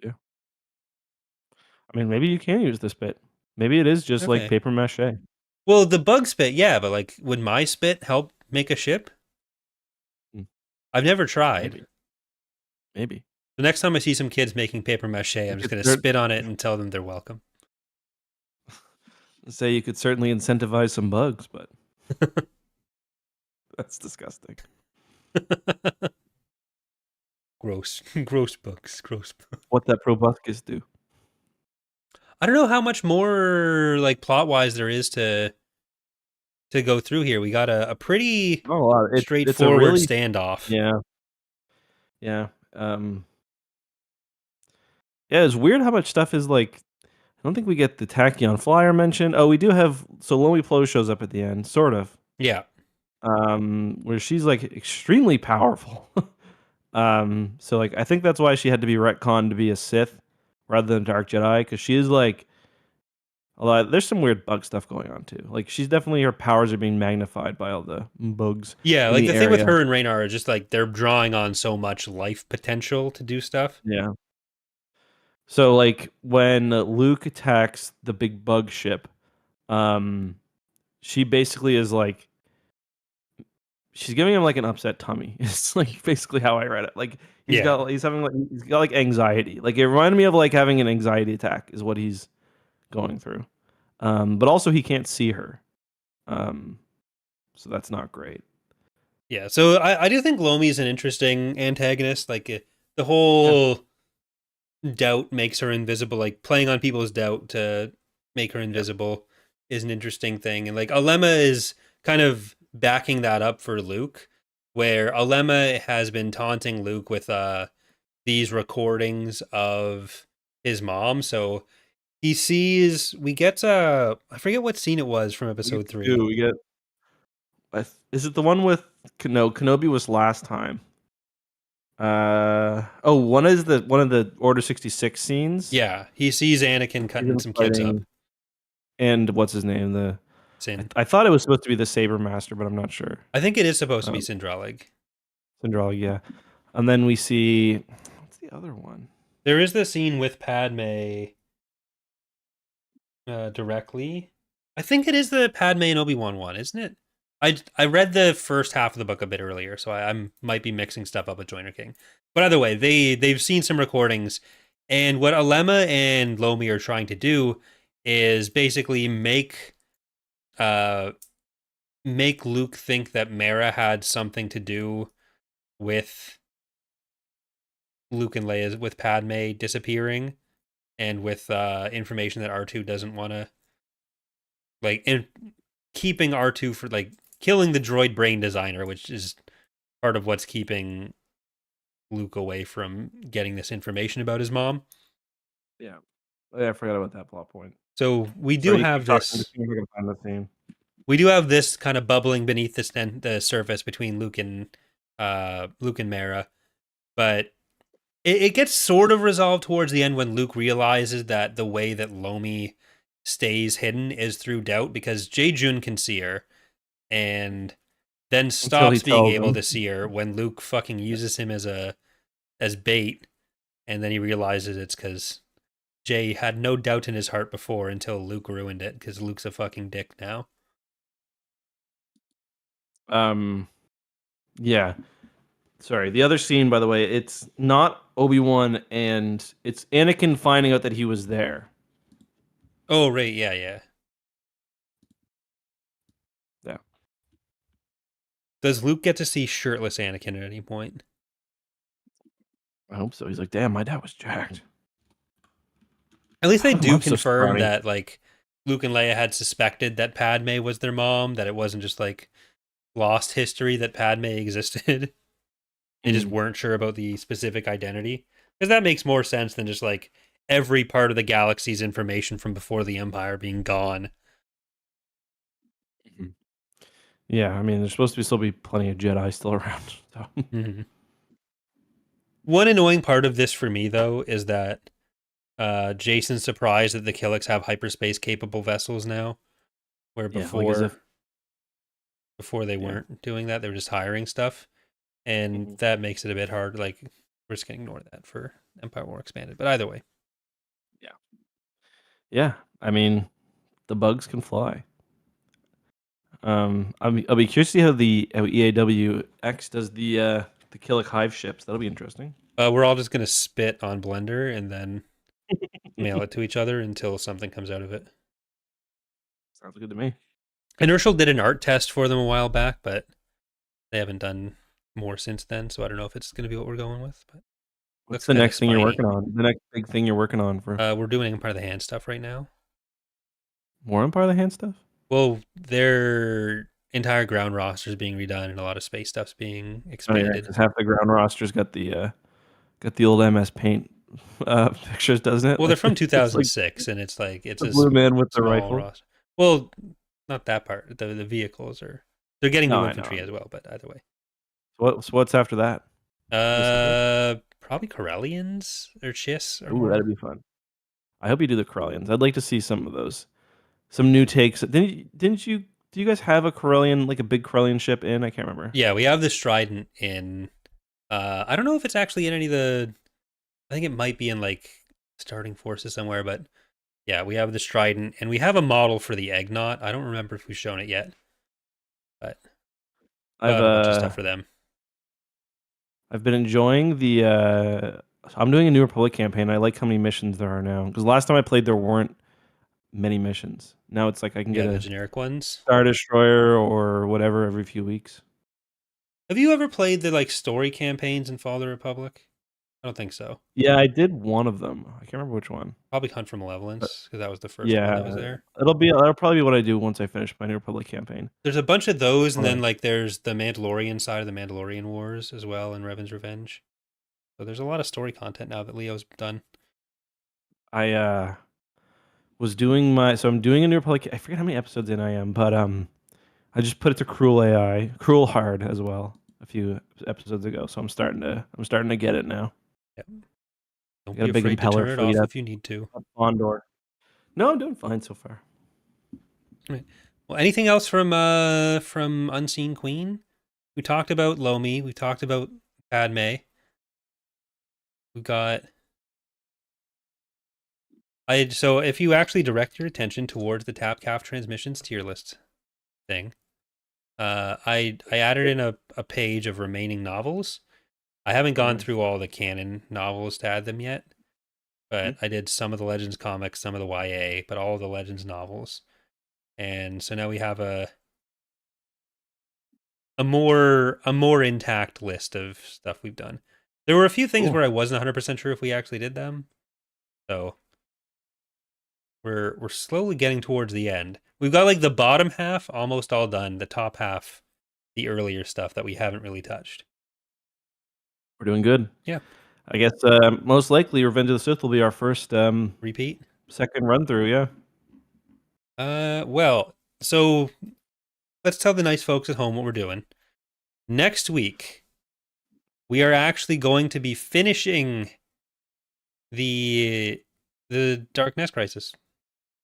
Yeah. I mean, maybe you can use the spit. Maybe it is just like Okay. paper mache. Well, the bug spit, yeah, but like, would my spit help make a ship? Hmm. I've never tried. Maybe. The next time I see some kids making paper mache, I'm just going to spit on it and tell them they're welcome. Say you could certainly incentivize some bugs, but that's disgusting. Gross. Gross bugs. Gross bugs. What that proboscis do? I don't know how much more like plot-wise there is to go through here. We got a pretty Not a lot. It's a straightforward really standoff. yeah. Yeah. Yeah, it's weird how much stuff is like I don't think we get the Tachyon Flyer mentioned. Oh, we do have so Lomi Plo shows up at the end, sort of. Yeah. Where she's like extremely powerful. So like I think that's why she had to be retconned to be a Sith rather than a Dark Jedi, because she is like a lot. There's some weird bug stuff going on too. Like she's definitely her powers are being magnified by all the bugs. Yeah, in like the thing with area. her and Raynar are just like they're drawing on so much life potential to do stuff. Yeah. So like when Luke attacks the big bug ship, she basically is like she's giving him like an upset tummy. It's like basically how I read it. Like he's got like anxiety. Like it reminded me of like having an anxiety attack is what he's going through. But also he can't see her. So that's not great. Yeah, so I do think Lomi's an interesting antagonist. Like the whole doubt makes her invisible. Like playing on people's doubt to make her invisible is an interesting thing. And like Alema is kind of backing that up for Luke, where Alema has been taunting Luke with these recordings of his mom. So we get I forget what scene it was from episode 3. We get is it the one with Kenobi was last time. One of the Order 66 scenes. Yeah, he sees Anakin cutting some kids up. And what's his name? I thought it was supposed to be the Saber Master, but I'm not sure. I think it is supposed to be Sindralig. Sindralig, yeah. And then we see what's the other one? There is the scene with Padme directly. I think it is the Padme and Obi-Wan one, isn't it? I read the first half of the book a bit earlier, so I might be mixing stuff up with Joiner King. But either way, they've seen some recordings, and what Alema and Lomi are trying to do is basically make Luke think that Mara had something to do with Luke and Leia, with Padme disappearing, and with information that R2 doesn't want to, like, keeping R2 for, like, killing the droid brain designer, which is part of what's keeping Luke away from getting this information about his mom. Yeah. I forgot about that plot point. So we do have this. We do have this kind of bubbling beneath the surface between Luke and Mara, but it gets sort of resolved towards the end when Luke realizes that the way that Lomi stays hidden is through doubt, because Jae-Jun can see her and then stops being able to see her when Luke fucking uses him as a as bait, and then he realizes it's because Jay had no doubt in his heart before until Luke ruined it, because Luke's a fucking dick now. Yeah. Sorry. The other scene, by the way, it's not Obi-Wan, and it's Anakin finding out that he was there. Oh, right, yeah, yeah. Yeah. Does Luke get to see shirtless Anakin at any point? I hope so. He's like, damn, my dad was jacked. At least they My do mom's so confirm scrawny. that, like, Luke and Leia had suspected that Padme was their mom, that it wasn't just, like, lost history that Padme existed. They just weren't sure about the specific identity. Because that makes more sense than just, like, every part of the galaxy's information from before the Empire being gone. Yeah, I mean, there's supposed to still be plenty of Jedi still around. So. Mm-hmm. One annoying part of this for me, though, is that Jason's surprised that the Killiks have hyperspace capable vessels now, where Yeah, like as if before they weren't doing that, they were just hiring stuff, and that makes it a bit hard. Like, we're just gonna ignore that for Empire War Expanded. But either way, yeah. I mean, the bugs can fly. I'll be curious to see how EAWX does the Killick Hive ships. That'll be interesting. we're all just gonna spit on Blender and then mail it to each other until something comes out of it. Sounds good to me. Inertial did an art test for them a while back, but they haven't done more since then. So I don't know if it's gonna be what we're going with. But what's the next thing you're working on? The next big thing you're working on for? We're doing Empire of the Hand stuff right now. More Empire of the Hand stuff? Well, their entire ground roster is being redone, and a lot of space stuff's being expanded. Because half the ground roster's got the old MS Paint pictures, doesn't it? Well, they're from 2006, and it's like it's the a blue man with the small rifle. roster. Well, not that part. The vehicles they're getting new infantry as well, but either way. So what's after that? Probably Corellians or Chiss. Ooh, that'd be fun. I hope you do the Corellians. I'd like to see some of those. Some new takes. Didn't you? Do you guys have a Corellian, like a big Corellian ship in? I can't remember. Yeah, we have the Strident in. I don't know if it's actually in any of the. I think it might be in like starting forces somewhere, but yeah, we have the Strident, and we have a model for the Eggnot. I don't remember if we've shown it yet, but I've a bunch of stuff for them. I've been enjoying the. I'm doing a New Republic campaign. I like how many missions there are now. Because last time I played, there weren't many missions. Now it's like I can get the a generic ones, Star Destroyer or whatever every few weeks. Have you ever played the like story campaigns in Fall of the Republic? I don't think so. Yeah, I did one of them. I can't remember which one. Probably Hunt for Malevolence, because that was the first one that was there. That'll probably be what I do once I finish my New Republic campaign. There's a bunch of those, and then like there's the Mandalorian side of the Mandalorian Wars as well, and Revan's Revenge. So there's a lot of story content now that Leo's done. I was doing I'm doing a New Republic. I forget how many episodes in I am, but I just put it to Cruel AI, Cruel Hard as well a few episodes ago. So I'm starting to get it now. Yep. Don't be afraid to turn it off if you need to. Fondor. No, I'm doing fine so far. Right. Well, anything else from Unseen Queen? We talked about Lomi. We talked about Padme. We got. So if you actually direct your attention towards the TapCaf transmissions tier list thing, I added in a page of remaining novels. I haven't gone through all the canon novels to add them yet, but I did some of the Legends comics, some of the YA, but all of the Legends novels. And so now we have a more intact list of stuff we've done. There were a few things where I wasn't 100% sure if we actually did them. So we're slowly getting towards the end. We've got like the bottom half almost all done, the top half, the earlier stuff that we haven't really touched. We're doing good. Yeah. I guess most likely Revenge of the Sith will be our first repeat second run through, yeah. Well, so let's tell the nice folks at home what we're doing. Next week, we are actually going to be finishing the Dark Nest Crisis.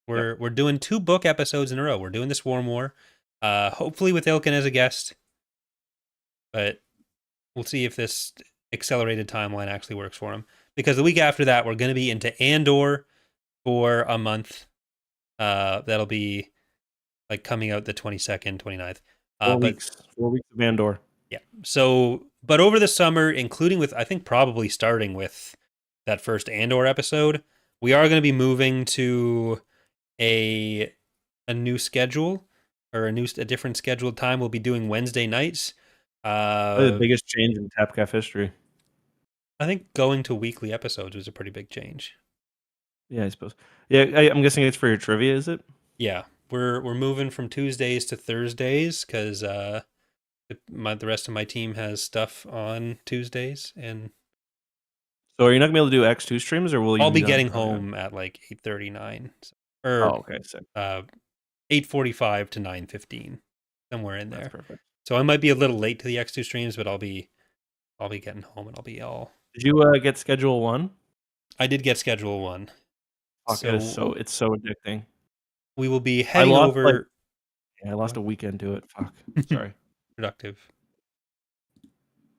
We're doing 2 book episodes in a row. We're doing the Swarm War, hopefully with Ilkin as a guest, but we'll see if this accelerated timeline actually works for him. Because the week after that, we're going to be into Andor for a month. That'll be like coming out the 22nd, 29th. 4 weeks. 4 weeks of Andor. Yeah. So, but over the summer, including with, I think probably starting with that first Andor episode, we are going to be moving to a new schedule or a different scheduled time. We'll be doing Wednesday nights. Probably the biggest change in TapCaf history. I think going to weekly episodes was a pretty big change. Yeah, I suppose. Yeah, I'm guessing it's for your trivia, is it? Yeah, we're moving from Tuesdays to Thursdays because the rest of my team has stuff on Tuesdays, and So are you not gonna be able to do X2 streams, or will you I'll be done getting earlier? home at like 8:39 Oh, or okay. So 8:45 to 9:15, somewhere in that's there. perfect. So I might be a little late to the X2 streams, but I'll be getting home and I'll be all. Did you get Schedule 1? I did get Schedule 1. Fuck, it's so addicting. We will be heading over. I lost a weekend to it. Fuck. Sorry. Productive.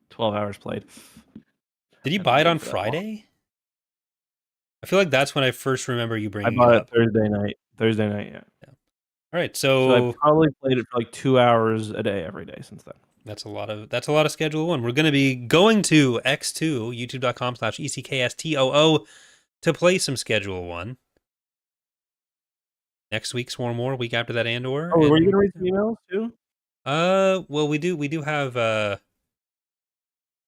12 hours played. Did you buy it on Friday? I feel like that's when I first remember you bringing it up. I bought it Thursday night. Thursday night, yeah. All right, so I probably played it for like 2 hours a day every day since then. That's a lot of Schedule 1. We're going to be going to X2, youtube.com/ECKSTOO to play some Schedule 1. Next week, Swarm War. Week after that, Andor. Oh, were you going to read some emails too? Well, we do have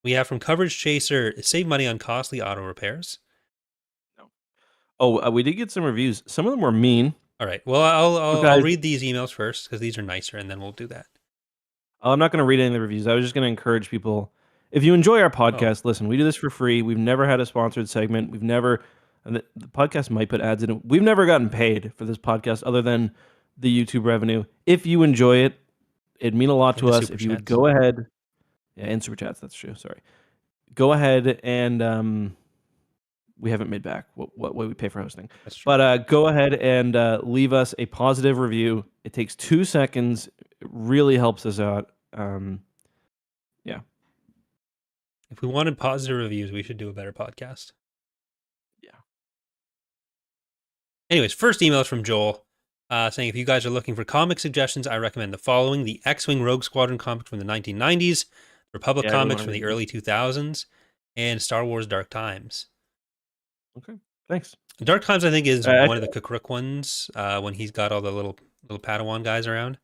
we have from Coverage Chaser, save money on costly auto repairs. No. Oh, we did get some reviews. Some of them were mean. All right. Well, I'll read these emails first because these are nicer, and then we'll do that. I'm not going to read any of the reviews. I was just going to encourage people. If you enjoy our podcast, listen, we do this for free. We've never had a sponsored segment. We've never, and the podcast might put ads in it. We've never gotten paid for this podcast other than the YouTube revenue. If you enjoy it, it'd mean a lot to us. If you would go ahead, and super chats, that's true. Sorry. Go ahead and we haven't made back what we pay for hosting. That's true. But go ahead and leave us a positive review. It takes 2 seconds. It really helps us out. Yeah. If we wanted positive reviews, we should do a better podcast. Yeah. Anyways, first email is from Joel saying, if you guys are looking for comic suggestions, I recommend the following: the X-Wing Rogue Squadron comic from the 1990s, Republic comics from the early 2000s, and Star Wars Dark Times. Okay, thanks. Dark Times, I think, is one of the Kukruk ones when he's got all the little Padawan guys around.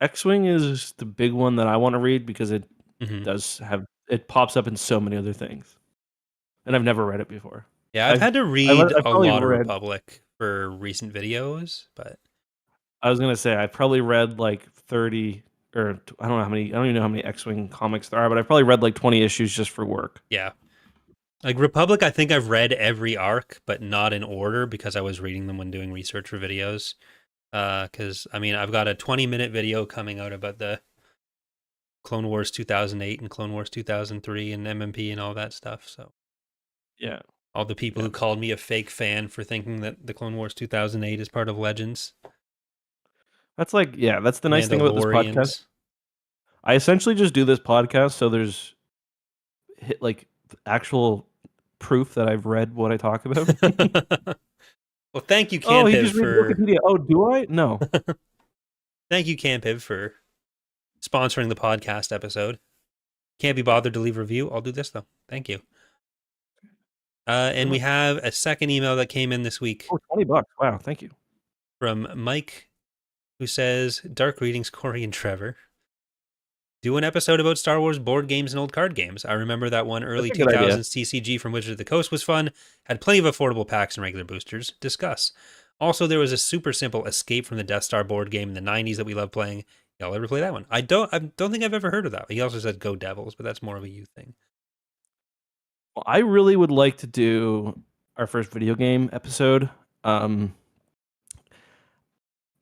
X-Wing is the big one that I want to read because it does have, it pops up in so many other things. And I've never read it before. Yeah, I've had to read a lot of Republic for recent videos, but I was going to say, I've probably read like 30, or I don't even know how many X-Wing comics there are, but I've probably read like 20 issues just for work. Yeah. Like Republic, I think I've read every arc, but not in order because I was reading them when doing research for videos. Because, I mean, I've got a 20-minute video coming out about the Clone Wars 2008 and Clone Wars 2003 and MMP and all that stuff. So, yeah. All the people who called me a fake fan for thinking that the Clone Wars 2008 is part of Legends. That's like, that's the nice thing about this podcast. I essentially just do this podcast so there's like actual proof that I've read what I talk about. Well, thank you, Campiv, for Wikipedia. Oh, do I? No. Thank you, Campiv, for sponsoring the podcast episode. Can't be bothered to leave a review. I'll do this though. Thank you. And we have a second email that came in this week. Oh, $20. Wow, thank you. From Mike, who says, Dark Readings, Corey and Trevor. Do an episode about Star Wars board games and old card games. I remember that one early 2000s TCG from Wizards of the Coast was fun. Had plenty of affordable packs and regular boosters. Discuss. Also, there was a super simple Escape from the Death Star board game in the 90s that we loved playing. Y'all ever play that one? I don't think I've ever heard of that. He also said Go Devils, but that's more of a you thing. Well, I really would like to do our first video game episode.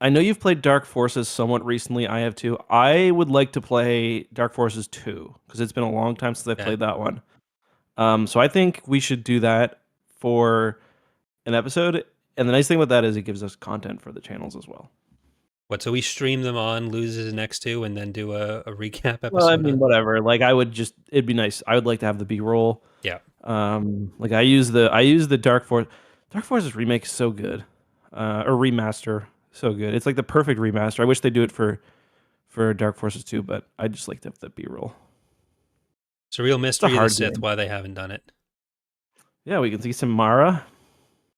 I know you've played Dark Forces somewhat recently. I have too. I would like to play Dark Forces 2 because it's been a long time since I played that one. So I think we should do that for an episode. And the nice thing about that is it gives us content for the channels as well. What? So we stream them on loses next two, and then do a recap Well, I episode mean, on. whatever. Like, it'd be nice. I would like to have the B-roll. Yeah. Like I use the Dark Force. Dark Forces remake is so good, or remaster, so good. It's like the perfect remaster. I wish they do it for Dark Forces 2, but I just like to have the B-roll. It's a real It's a mystery of the hard Sith game. why they haven't done it. Yeah, we can see some Mara,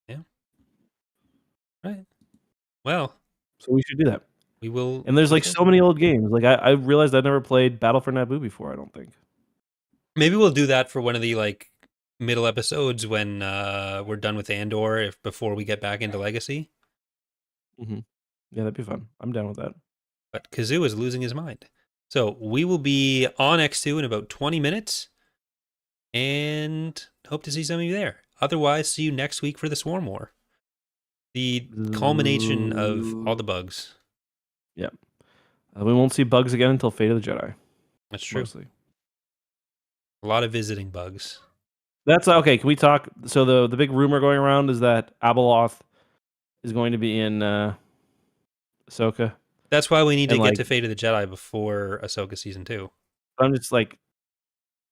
Yeah. Right. Well, so we should do that. we will. And there's like Discuss so it. many old games. Like I realized I'd never played Battle for Naboo before. I don't think. Maybe we'll do that for one of the like middle episodes when we're done with Andor, if before we get back into Legacy. Mm-hmm. Yeah, that'd be fun. I'm down with that. But Kazoo is losing his mind. So we will be on X2 in about 20 minutes, and hope to see some of you there. Otherwise, see you next week for the Swarm War, the culmination of all the bugs. Yeah, we won't see bugs again until Fate of the Jedi. That's true. Mostly. A lot of visiting bugs. That's okay. Can we talk? So the big rumor going around is that Abeloth is going to be in Ahsoka. That's why we need to And get like, to Fate of the Jedi before Ahsoka season 2. I'm just like,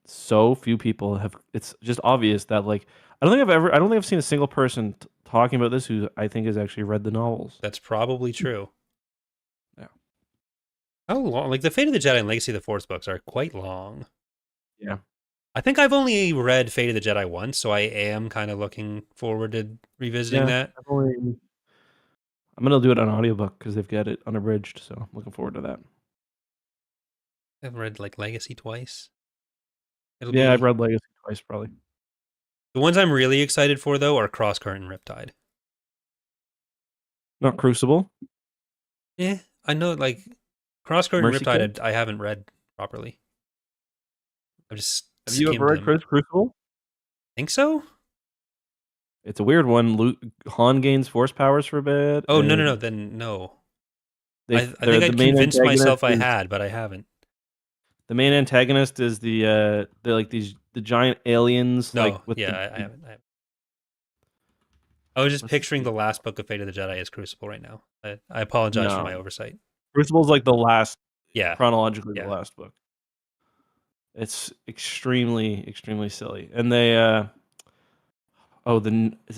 so few people have. It's just obvious that like I don't think I've seen a single person talking about this who I think has actually read the novels. That's probably true. Yeah. How long? Like the Fate of the Jedi and Legacy of the Force books are quite long. Yeah. I think I've only read Fate of the Jedi once, so I am kind of looking forward to revisiting that. I'm gonna do it on audiobook because they've got it unabridged, so I'm looking forward to that. I've read like Legacy twice. Yeah, I've read Legacy twice probably. The ones I'm really excited for though are Crosscurrent and Riptide. Not Crucible. Yeah, I know like Crosscurrent and Mercy Riptide I haven't read properly. I've just Have you ever skimmed read them. Crucible? Think so? It's a weird one. Han gains force powers for a bit. Oh no. Then no. I think the I'd main convinced myself I antagonist had, but I haven't. The main antagonist is they're like the giant aliens. No, like with yeah, I haven't. I was just picturing the last book of Fate of the Jedi as Crucible right now. I apologize for my oversight. Crucible's like the last, Yeah, chronologically yeah. the last book. It's extremely, extremely silly. And they, is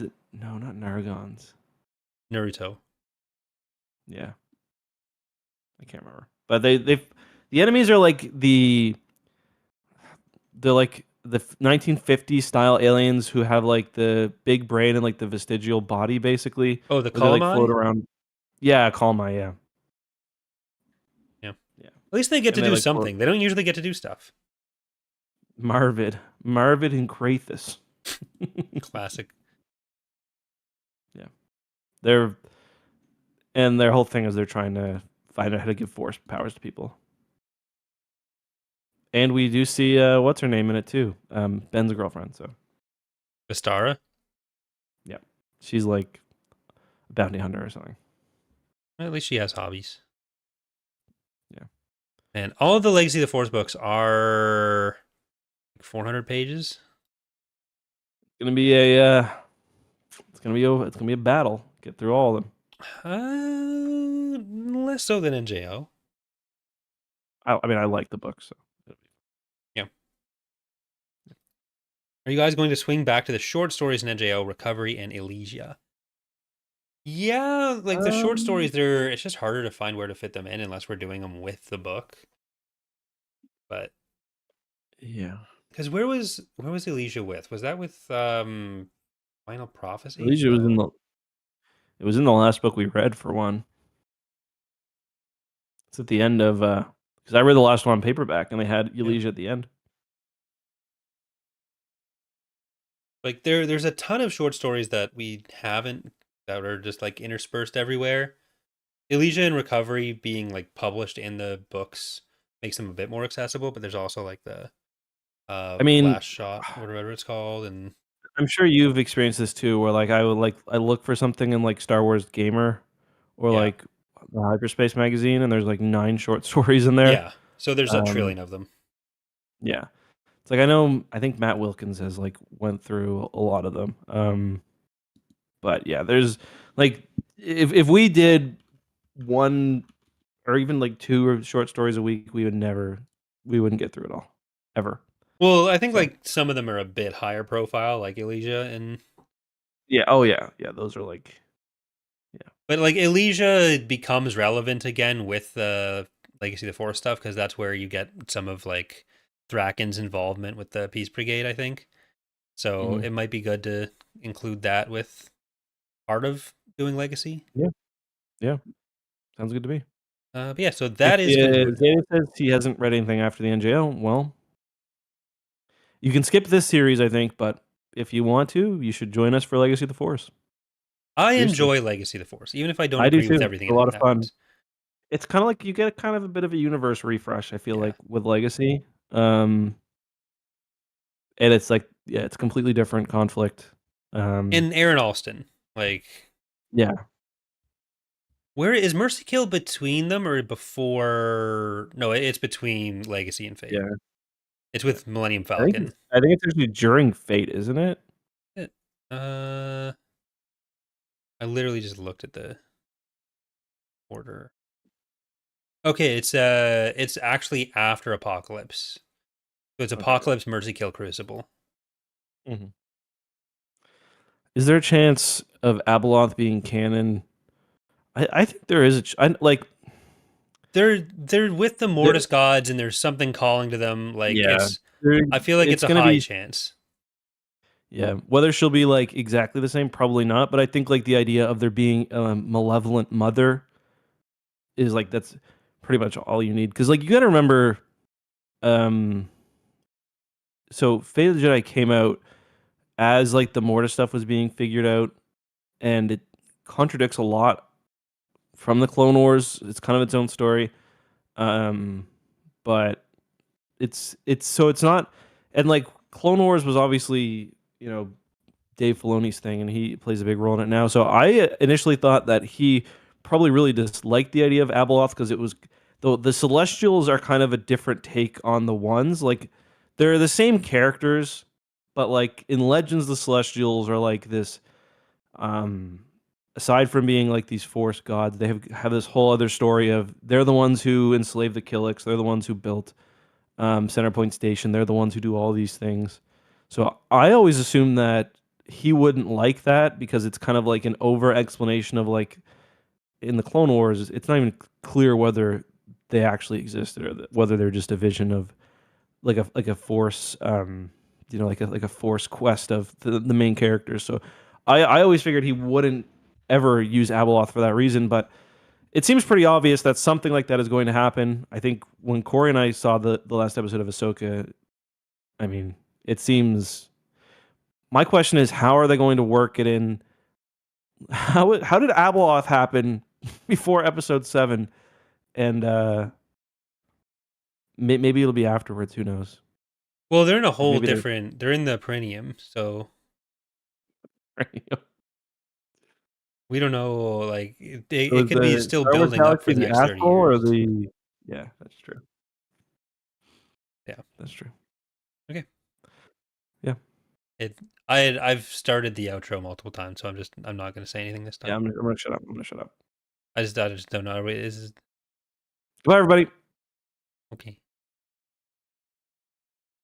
it, no, not Nargons. Naruto. Yeah. I can't remember. But the enemies are like they're like the 1950s style aliens who have like the big brain and like the vestigial body basically. Oh, the where they like Kalmai? float around. Yeah, Kalmai, yeah. Yeah. Yeah. At least they get And to they, do like, something. They don't usually get to do stuff. Marvid and Krathus. Classic. Yeah. Their whole thing is they're trying to find out how to give force powers to people. And we do see what's her name in it too. Ben's girlfriend, so Vistara? yeah. She's like a bounty hunter or something. Well, at least she has hobbies. Yeah. And all of the Legacy of the Force books are 400 pages. It's gonna be a battle. Get through all of them. Less so than NJO. I mean, I like the book, so. Yeah. Are you guys going to swing back to the short stories in NJO, Recovery, and Elysia? Yeah, like the short stories, it's just harder to find where to fit them in unless we're doing them with the book. But yeah, because where was Elysia with? Was that with Final Prophecy? Elysia was in the last book we read for one. It's at the end of because I read the last one on paperback and they had Elysia at the end. Like there's a ton of short stories that we haven't, that are just like interspersed everywhere. Elysia and Recovery being like published in the books makes them a bit more accessible, but there's also like the Last Shot, whatever it's called, and I'm sure you've experienced this too, where like I look for something in like Star Wars Gamer or like the Hyperspace magazine, and there's like 9 short stories in there. Yeah, so there's a trillion of them. Yeah, it's like I think Matt Wilkins has like went through a lot of them. But yeah, there's like if we did one or even like 2 short stories a week, we wouldn't get through it all ever. Well, I think So like some of them are a bit higher profile, like Elysia, and yeah, oh yeah, those are like but like Elysia becomes relevant again with the Legacy of the Force stuff because that's where you get some of like Thraken's involvement with the Peace Brigade, I think. So mhm. it might be good to include that with part of doing Legacy. Yeah, sounds good to me. But yeah, so If that is good news. Zeta says he hasn't read anything after the NJO, well, you can skip this series, I think, but if you want to, you should join us for Legacy of the Force. I Seriously. enjoy Legacy of the Force, even if I don't I do agree with too. It's everything a lot that of fun. happens. It's kinda like you get kind of a bit of a universe refresh, I feel Yeah. like, with Legacy. And it's like yeah, it's completely different conflict. Um, And Aaron Alston, like, yeah, where is Mercy Kill between them or before? No, it's between Legacy and Fate. yeah, It's yeah. with Millennium Falcon. I think it's actually during Fate, isn't it? Eh, Uh, I literally just looked at the order. Okay, it's actually after Apocalypse. So it's Okay. Apocalypse, Mercy Kill, Crucible. Mhm. Is there a chance of Abeloth being canon? I think there is like They're with the there Mortis gods, and there's something calling to them. Like yeah. it's, There I feel like it's it's a gonna high be chance. yeah. Whether she'll be, like, exactly the same, probably not, but I think, like, the idea of there being a malevolent mother is, like, that's pretty much all you need. Because like, you gotta remember, um so Fate of the Jedi came out as, like, the Mortis stuff was being figured out, and it contradicts a lot from the Clone Wars. It's kind of its own story. Um, but it's so it's not and, like, Clone Wars was obviously, you know, Dave Filoni's thing, and he plays a big role in it now. So I initially thought that he probably really disliked the idea of Abeloth because it was the Celestials are kind of a different take on the ones. Like they're the same characters, but like in Legends, the Celestials are like this. Um, aside from being like these Force gods, they have this whole other story of they're the ones who enslaved the Killiks. They're the ones who built Centerpoint Station. They're the ones who do all these things. So I always assumed that he wouldn't like that because it's kind of like an over explanation of like in the Clone Wars. It's not even clear whether they actually existed or whether they're just a vision of like a force, you know, like a force quest of the main characters. So I always figured he wouldn't ever use Abeloth for that reason, but it seems pretty obvious that something like that is going to happen. I think when Corey and I saw the last episode of Ahsoka, I mean, it seems. My question is, how are they going to work it in? How did Abeloth happen before Episode 7, and maybe it'll be afterwards. Who knows? Well, they're in a Like whole maybe they're different. They're in the Perineum, so we don't know. Like So it is could be the still Star Wars building up galaxy for the the next 30 asshole or years. the? Yeah, that's true. Yeah. That's true. Okay. Yeah, It. I've started the outro multiple times, so I'm not going to say anything this yeah. time. I'm gonna shut up. I'm gonna shut up. I just don't know. Is Goodbye, everybody. okay.